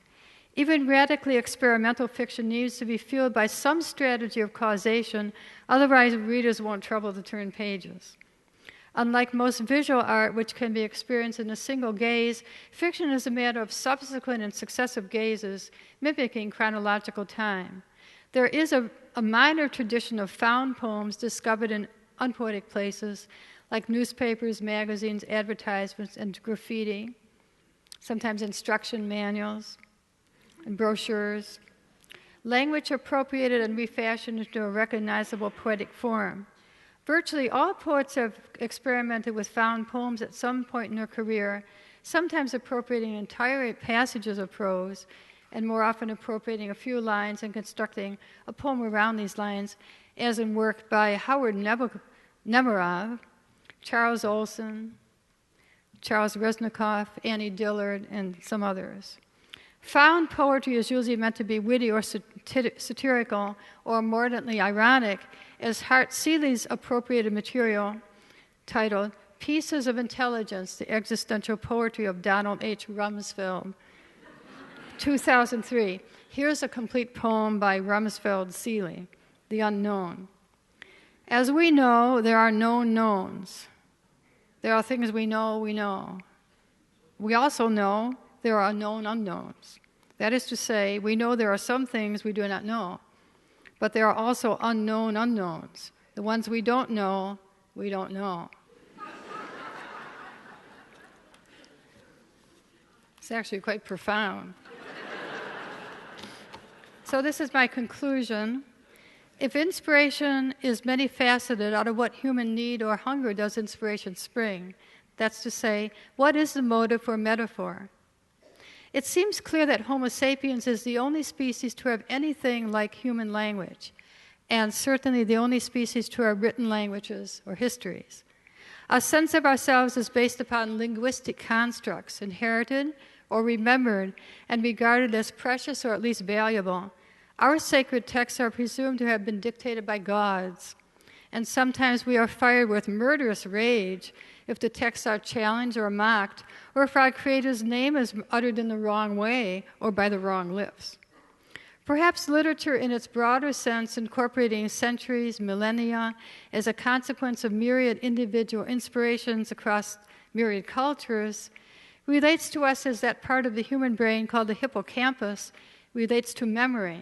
Even radically experimental fiction needs to be fueled by some strategy of causation, otherwise readers won't trouble to turn pages. Unlike most visual art, which can be experienced in a single gaze, fiction is a matter of subsequent and successive gazes, mimicking chronological time. There is a minor tradition of found poems discovered in unpoetic places, like newspapers, magazines, advertisements, and graffiti, sometimes instruction manuals and brochures. Language appropriated and refashioned into a recognizable poetic form. Virtually all poets have experimented with found poems at some point in their career, sometimes appropriating entire passages of prose, and more often appropriating a few lines and constructing a poem around these lines, as in work by Howard Nemerov, Charles Olson, Charles Reznikoff, Annie Dillard, and some others. Found poetry is usually meant to be witty or satirical or mordantly ironic, as Hart Seeley's appropriated material titled Pieces of Intelligence, the Existential Poetry of Donald H. Rumsfeld, 2003. Here's a complete poem by Rumsfeld Seeley, The Unknown. As we know, there are known knowns. There are things we know we know. We also know there are known unknowns. That is to say, we know there are some things we do not know, but there are also unknown unknowns. The ones we don't know, we don't know. It's actually quite profound. So this is my conclusion. If inspiration is many-faceted, out of what human need or hunger does inspiration spring? That's to say, what is the motive for metaphor? It seems clear that Homo sapiens is the only species to have anything like human language, and certainly the only species to have written languages or histories. Our sense of ourselves is based upon linguistic constructs, inherited or remembered and regarded as precious or at least valuable. Our sacred texts are presumed to have been dictated by gods, and sometimes we are fired with murderous rage if the texts are challenged or mocked, or if our Creator's name is uttered in the wrong way or by the wrong lips. Perhaps literature in its broader sense, incorporating centuries, millennia, as a consequence of myriad individual inspirations across myriad cultures, relates to us as that part of the human brain called the hippocampus relates to memory.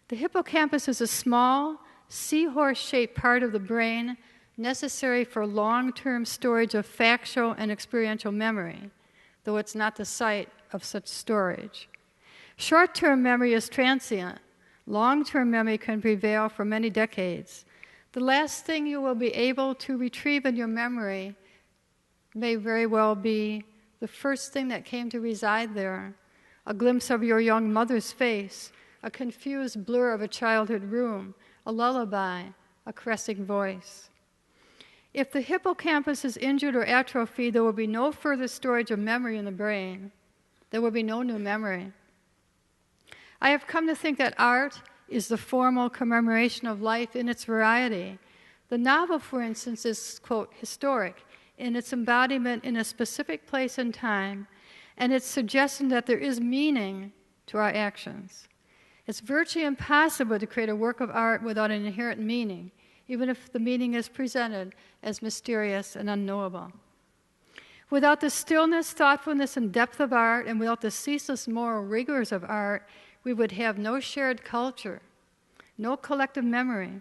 The hippocampus is a small, seahorse-shaped part of the brain necessary for long-term storage of factual and experiential memory, though it's not the site of such storage. Short-term memory is transient. Long-term memory can prevail for many decades. The last thing you will be able to retrieve in your memory may very well be the first thing that came to reside there, a glimpse of your young mother's face, a confused blur of a childhood room, a lullaby, a caressing voice. If the hippocampus is injured or atrophied, there will be no further storage of memory in the brain. There will be no new memory. I have come to think that art is the formal commemoration of life in its variety. The novel, for instance, is, quote, historic in its embodiment in a specific place and time, and its suggestion that there is meaning to our actions. It's virtually impossible to create a work of art without an inherent meaning, even if the meaning is presented as mysterious and unknowable. Without the stillness, thoughtfulness, and depth of art, and without the ceaseless moral rigors of art, we would have no shared culture, no collective memory.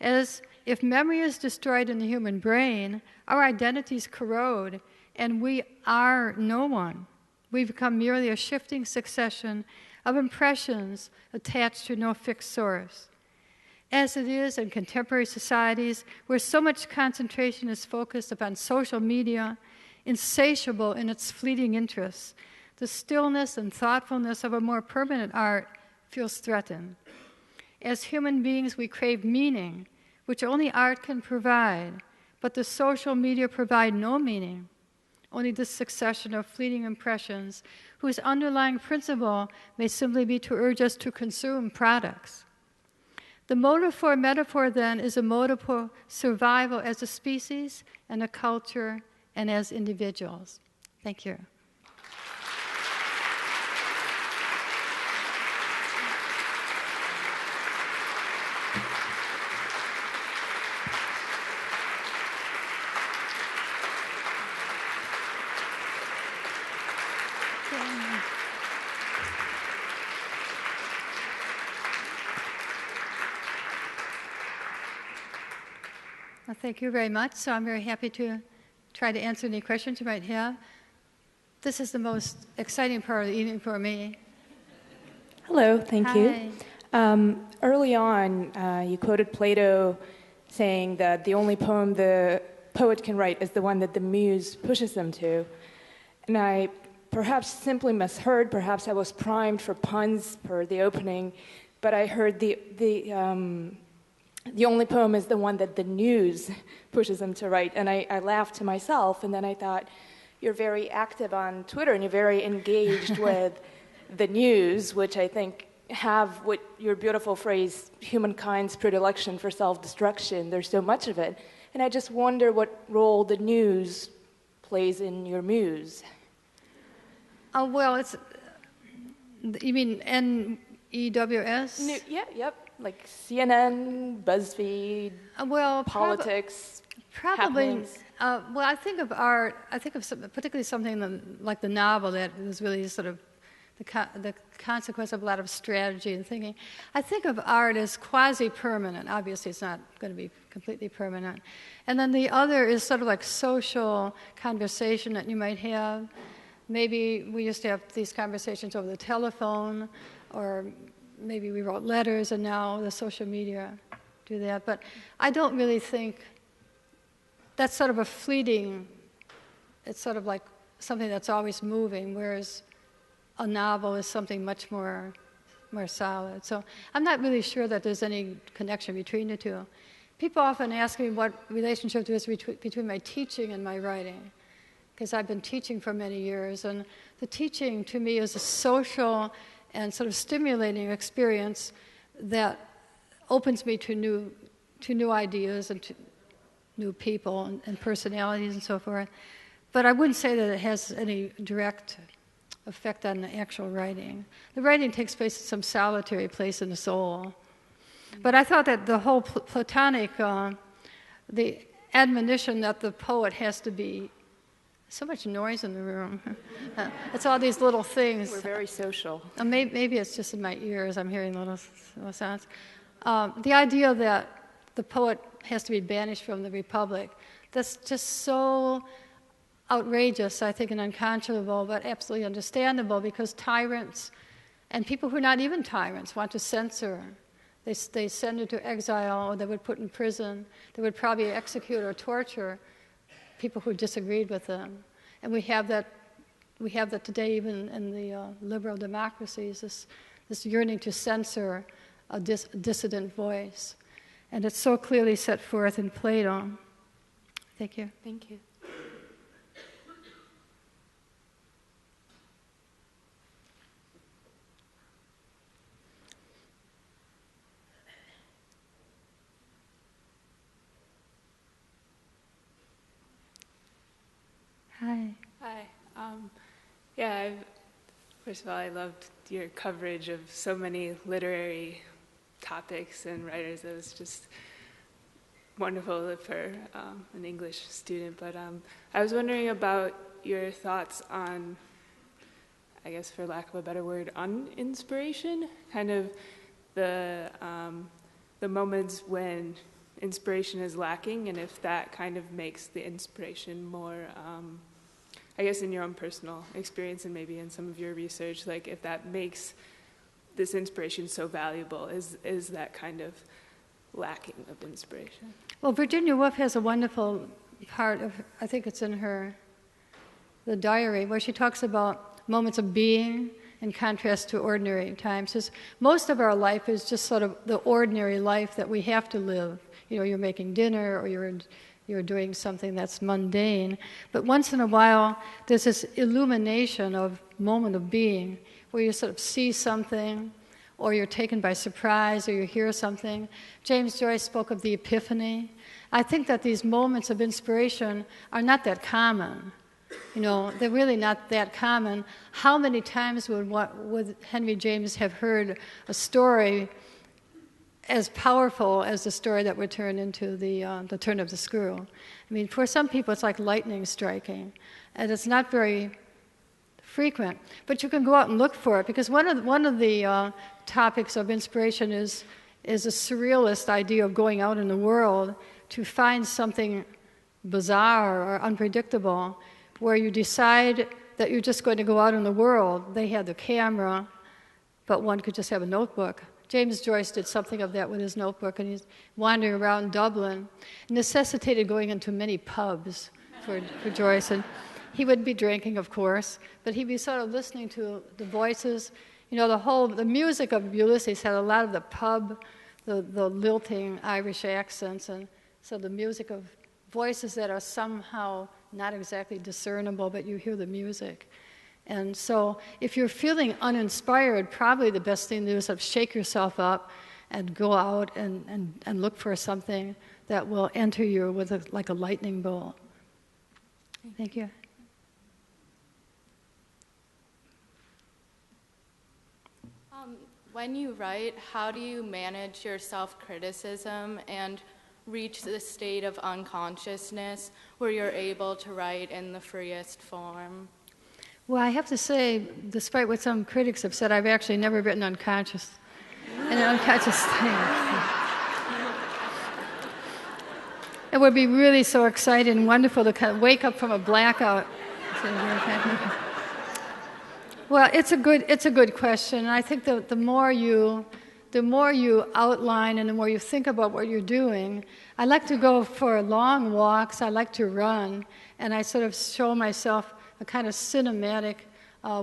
As if memory is destroyed in the human brain, our identities corrode, and we are no one. We become merely a shifting succession of impressions attached to no fixed source. As it is in contemporary societies, where so much concentration is focused upon social media, insatiable in its fleeting interests, the stillness and thoughtfulness of a more permanent art feels threatened. As human beings, we crave meaning, which only art can provide, but the social media provide no meaning, only this succession of fleeting impressions whose underlying principle may simply be to urge us to consume products. The motive for metaphor, then, is a motive for survival as a species and a culture and as individuals. Thank you. Well, thank you very much. So I'm very happy to try to answer any questions you might have. This is the most exciting part of the evening for me. Hello, thank Hi. you. Early on, you quoted Plato saying that the only poem the poet can write is the one that the muse pushes them to. And I perhaps simply misheard, perhaps I was primed for puns for the opening, but I heard the only poem is the one that the news pushes them to write. And I laughed to myself, and then I thought, you're very active on Twitter, and you're very engaged with the news, which I think have what your beautiful phrase, humankind's predilection for self-destruction. There's so much of it. And I just wonder what role the news plays in your muse. Oh, well, it's, you mean N-E-W-S? Yep. Like CNN, BuzzFeed, Well, politics, probably. happenings. Well, I think of art. I think of particularly something like the novel that is really sort of the consequence of a lot of strategy and thinking. I think of art as quasi-permanent. Obviously, it's not going to be completely permanent. And then the other is sort of like social conversation that you might have. Maybe we used to have these conversations over the telephone, or maybe we wrote letters, and now the social media do that. But I don't really think that's sort of a fleeting, it's sort of like something that's always moving, whereas a novel is something much more solid. So I'm not really sure that there's any connection between the two. People often ask me what relationship there is between my teaching and my writing, because I've been teaching for many years, and the teaching to me is a social and sort of stimulating experience that opens me to new ideas and to new people and personalities and so forth. But I wouldn't say that it has any direct effect on the actual writing. The writing takes place in some solitary place in the soul. But I thought that the whole Platonic, the admonition that the poet has to be, so much noise in the room. It's all these little things. We're very social. Maybe it's just in my ears. I'm hearing little sounds. The idea that the poet has to be banished from the Republic, that's just so outrageous, I think, and unconscionable, but absolutely understandable, because tyrants and people who are not even tyrants want to censor. They send into exile, or they would put in prison. They would probably execute or torture people who disagreed with them. And we have that today even in the liberal democracies, this yearning to censor a dissident voice. And it's so clearly set forth in Plato. Thank you. Thank you. Hi. Hi. First of all, I loved your coverage of so many literary topics and writers. It was just wonderful for an English student. But I was wondering about your thoughts on, I guess for lack of a better word, uninspiration, kind of the moments when inspiration is lacking, and if that kind of makes the inspiration more, I guess in your own personal experience and maybe in some of your research, like if that makes this inspiration so valuable, is that kind of lacking of inspiration? Well, Virginia Woolf has a wonderful part of, I think it's in the diary, where she talks about moments of being in contrast to ordinary times. Says most of our life is just sort of the ordinary life that we have to live. You know, you're making dinner, or you're doing something that's mundane. But once in a while, there's this illumination of moment of being, where you sort of see something, or you're taken by surprise, or you hear something. James Joyce spoke of the epiphany. I think that these moments of inspiration are not that common. They're really not that common. How many times would Henry James have heard a story as powerful as the story that would turn into the turn of the screw? I mean, for some people, it's like lightning striking, and it's not very frequent. But you can go out and look for it, because one of the topics of inspiration is a surrealist idea of going out in the world to find something bizarre or unpredictable, where you decide that you're just going to go out in the world. They had the camera, but one could just have a notebook. James Joyce did something of that with his notebook, and he's wandering around Dublin. It necessitated going into many pubs for Joyce, and he would be drinking, of course, but he'd be sort of listening to the voices. The music of Ulysses had a lot of the pub, the lilting Irish accents, and so the music of voices that are somehow not exactly discernible, but you hear the music. And so if you're feeling uninspired, probably the best thing to do is shake yourself up and go out and look for something that will enter you with like a lightning bolt. Thank you. When you write, how do you manage your self-criticism and reach the state of unconsciousness where you're able to write in the freest form? Well, I have to say, despite what some critics have said, I've actually never written in an unconscious state. It would be really so exciting and wonderful to kind of wake up from a blackout. Well, it's a good question. And I think the more you outline and the more you think about what you're doing, I like to go for long walks. I like to run, and I sort of show myself a kind of cinematic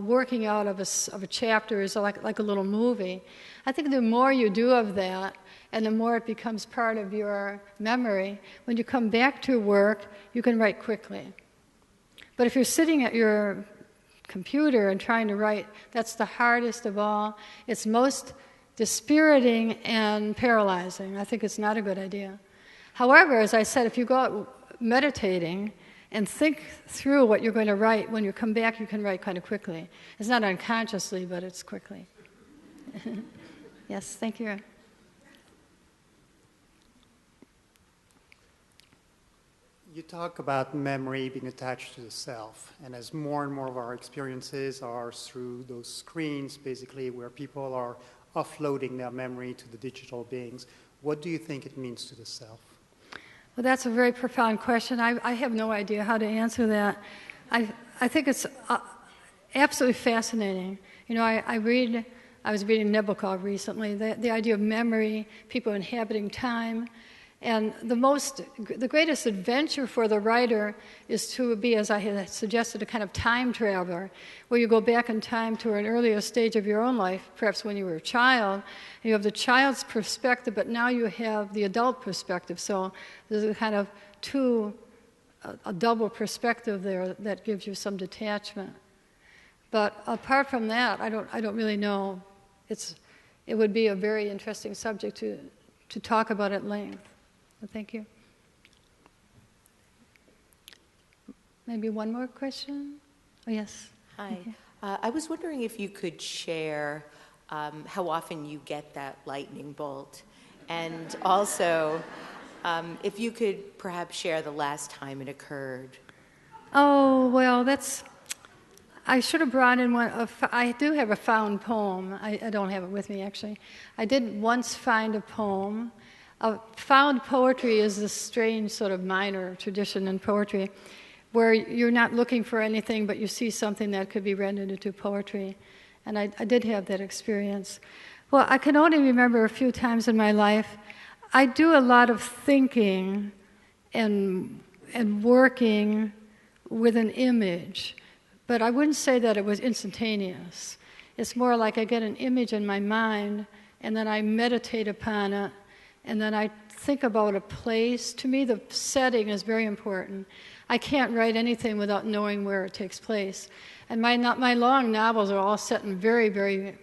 working out of a chapter is like a little movie. I think the more you do of that, and the more it becomes part of your memory, when you come back to work, you can write quickly. But if you're sitting at your computer and trying to write, that's the hardest of all. It's most dispiriting and paralyzing. I think it's not a good idea. However, as I said, if you go out meditating and think through what you're going to write, when you come back, you can write kind of quickly. It's not unconsciously, but it's quickly. Yes, thank you. You talk about memory being attached to the self, and as more and more of our experiences are through those screens, basically, where people are offloading their memory to the digital beings, what do you think it means to the self? Well, that's a very profound question. I have no idea how to answer that. I think it's absolutely fascinating. I was reading Nabokov recently, the idea of memory, people inhabiting time. And the greatest adventure for the writer is to be, as I had suggested, a kind of time traveler, where you go back in time to an earlier stage of your own life, perhaps when you were a child, and you have the child's perspective, but now you have the adult perspective. So there's a kind of a double perspective there that gives you some detachment. But apart from that, I don't really know. It would be a very interesting subject to talk about at length. Thank you. Maybe one more question? Oh, yes. Hi. I was wondering if you could share how often you get that lightning bolt, and also if you could perhaps share the last time it occurred. Oh, well, I should have brought in one. I do have a found poem. I don't have it with me, actually. I did once find a poem. Found poetry is this strange sort of minor tradition in poetry where you're not looking for anything, but you see something that could be rendered into poetry. And I did have that experience. Well, I can only remember a few times in my life. I do a lot of thinking and working with an image, but I wouldn't say that it was instantaneous. It's more like I get an image in my mind, and then I meditate upon it, and then I think about a place. To me, the setting is very important. I can't write anything without knowing where it takes place. And my long novels are all set in very, very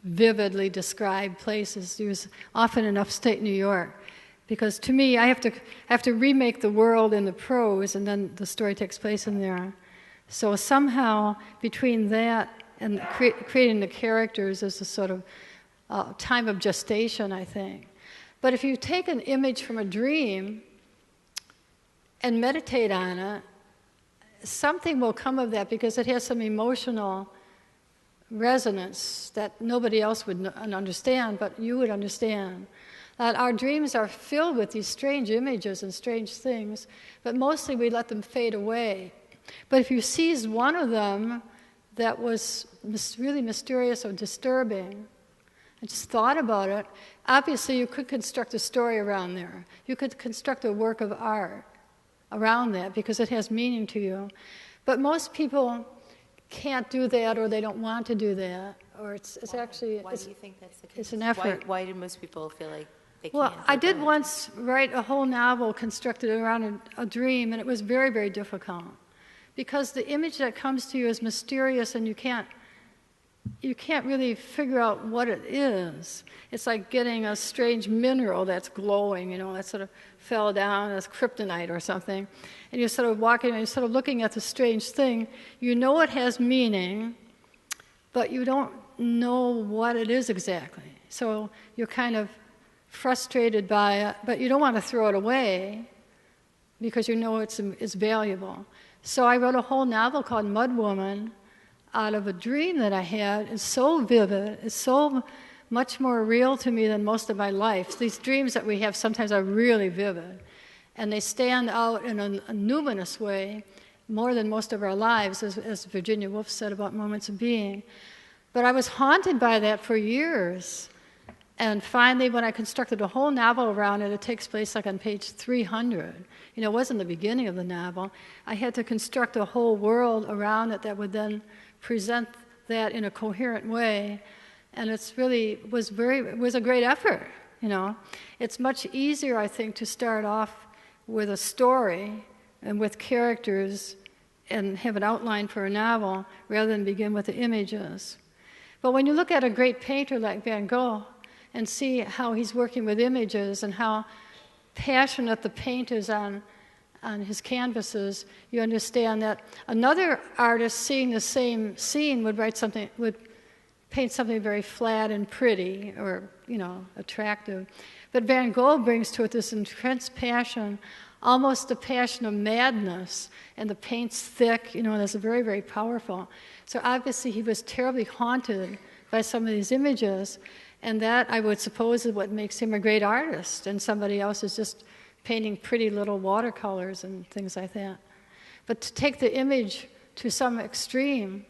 vividly describe places. He was often in upstate New York. Because to me, I have to remake the world in the prose, and then the story takes place in there. So somehow, between that and creating the characters is a sort of time of gestation, I think. But if you take an image from a dream and meditate on it, something will come of that because it has some emotional resonance that nobody else would understand, but you would understand. That our dreams are filled with these strange images and strange things, but mostly we let them fade away. But if you seize one of them that was really mysterious or disturbing, and just thought about it, obviously you could construct a story around there. You could construct a work of art around that because it has meaning to you. But most people can't do that, or they don't want to do that, or it's actually... Why do you think that's the case? It's an effort. Why do most people feel like they Well, can't? I did once write a whole novel constructed around a dream, and it was very, very difficult. Because the image that comes to you is mysterious, and you can't really figure out what it is. It's like getting a strange mineral that's glowing, that sort of fell down as kryptonite or something. And you're sort of walking and you're sort of looking at the strange thing. You know it has meaning, but you don't know what it is exactly. So you're kind of frustrated by it, but you don't want to throw it away because you know it's valuable. So I wrote a whole novel called Mud Woman out of a dream that I had. It's so vivid, it's so much more real to me than most of my life. These dreams that we have sometimes are really vivid, and they stand out in a numinous way more than most of our lives, as Virginia Woolf said about moments of being. But I was haunted by that for years. And finally, when I constructed a whole novel around it, it takes place like on page 300. It wasn't the beginning of the novel. I had to construct a whole world around it that would then present that in a coherent way. And it was a great effort, It's much easier, I think, to start off with a story and with characters and have an outline for a novel rather than begin with the images. But when you look at a great painter like Van Gogh, and see how he's working with images and how passionate the paint is on his canvases, you understand that another artist seeing the same scene would paint something very flat and pretty or, attractive. But Van Gogh brings to it this intense passion, almost the passion of madness, and the paint's thick, that's very, very powerful. So obviously he was terribly haunted by some of these images. And that, I would suppose, is what makes him a great artist, and somebody else is just painting pretty little watercolors and things like that. But to take the image to some extreme,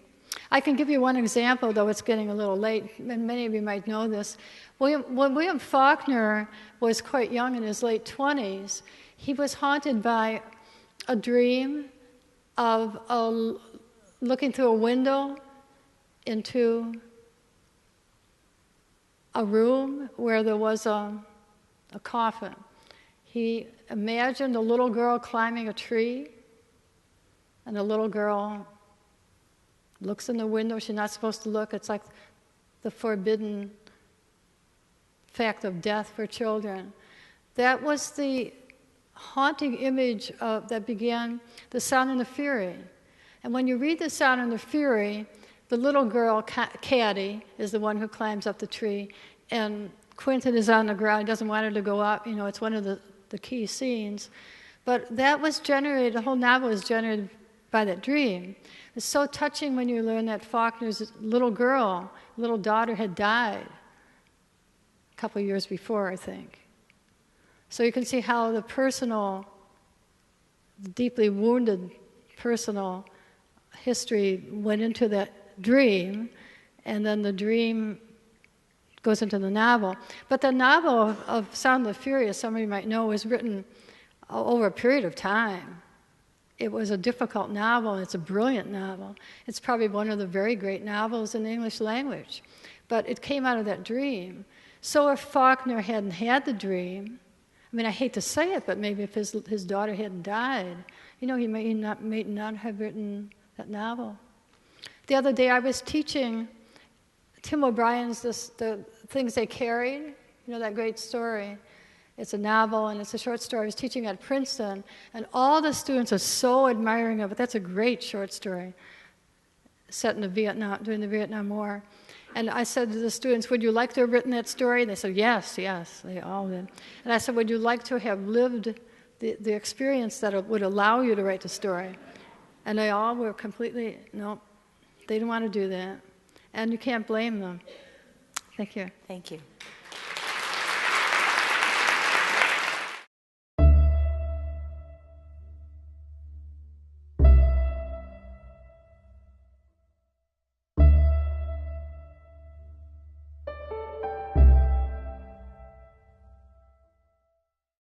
I can give you one example, though it's getting a little late, and many of you might know this. When William Faulkner was quite young, in his late 20s, he was haunted by a dream of looking through a window into a room where there was a coffin. He imagined a little girl climbing a tree, and the little girl looks in the window. She's not supposed to look. It's like the forbidden fact of death for children. That was the haunting image that began The Sound and the Fury. And when you read The Sound and the Fury, the little girl, Caddy, is the one who climbs up the tree, and Quentin is on the ground. He doesn't want her to go up. It's one of the key scenes. But that was generated, the whole novel was generated by that dream. It's so touching when you learn that Faulkner's little daughter, had died a couple of years before, I think. So you can see how the deeply wounded personal history went into that dream, and then the dream goes into the novel. But the novel of Sound of the Fury, as some of you might know, was written over a period of time. It was a difficult novel, and it's a brilliant novel. It's probably one of the very great novels in the English language. But it came out of that dream. So if Faulkner hadn't had the dream, I hate to say it, but maybe if his daughter hadn't died, he may not have written that novel. The other day I was teaching Tim O'Brien's The Things They Carried, you know, that great story. It's a novel and it's a short story. I was teaching at Princeton, and all the students are so admiring of it. That's a great short story set in during the Vietnam War. And I said to the students, would you like to have written that story? And they said, yes, yes, they all did. And I said, would you like to have lived the experience that would allow you to write the story? And they all were completely, no, they didn't want to do that. And you can't blame them. Thank you. Thank you.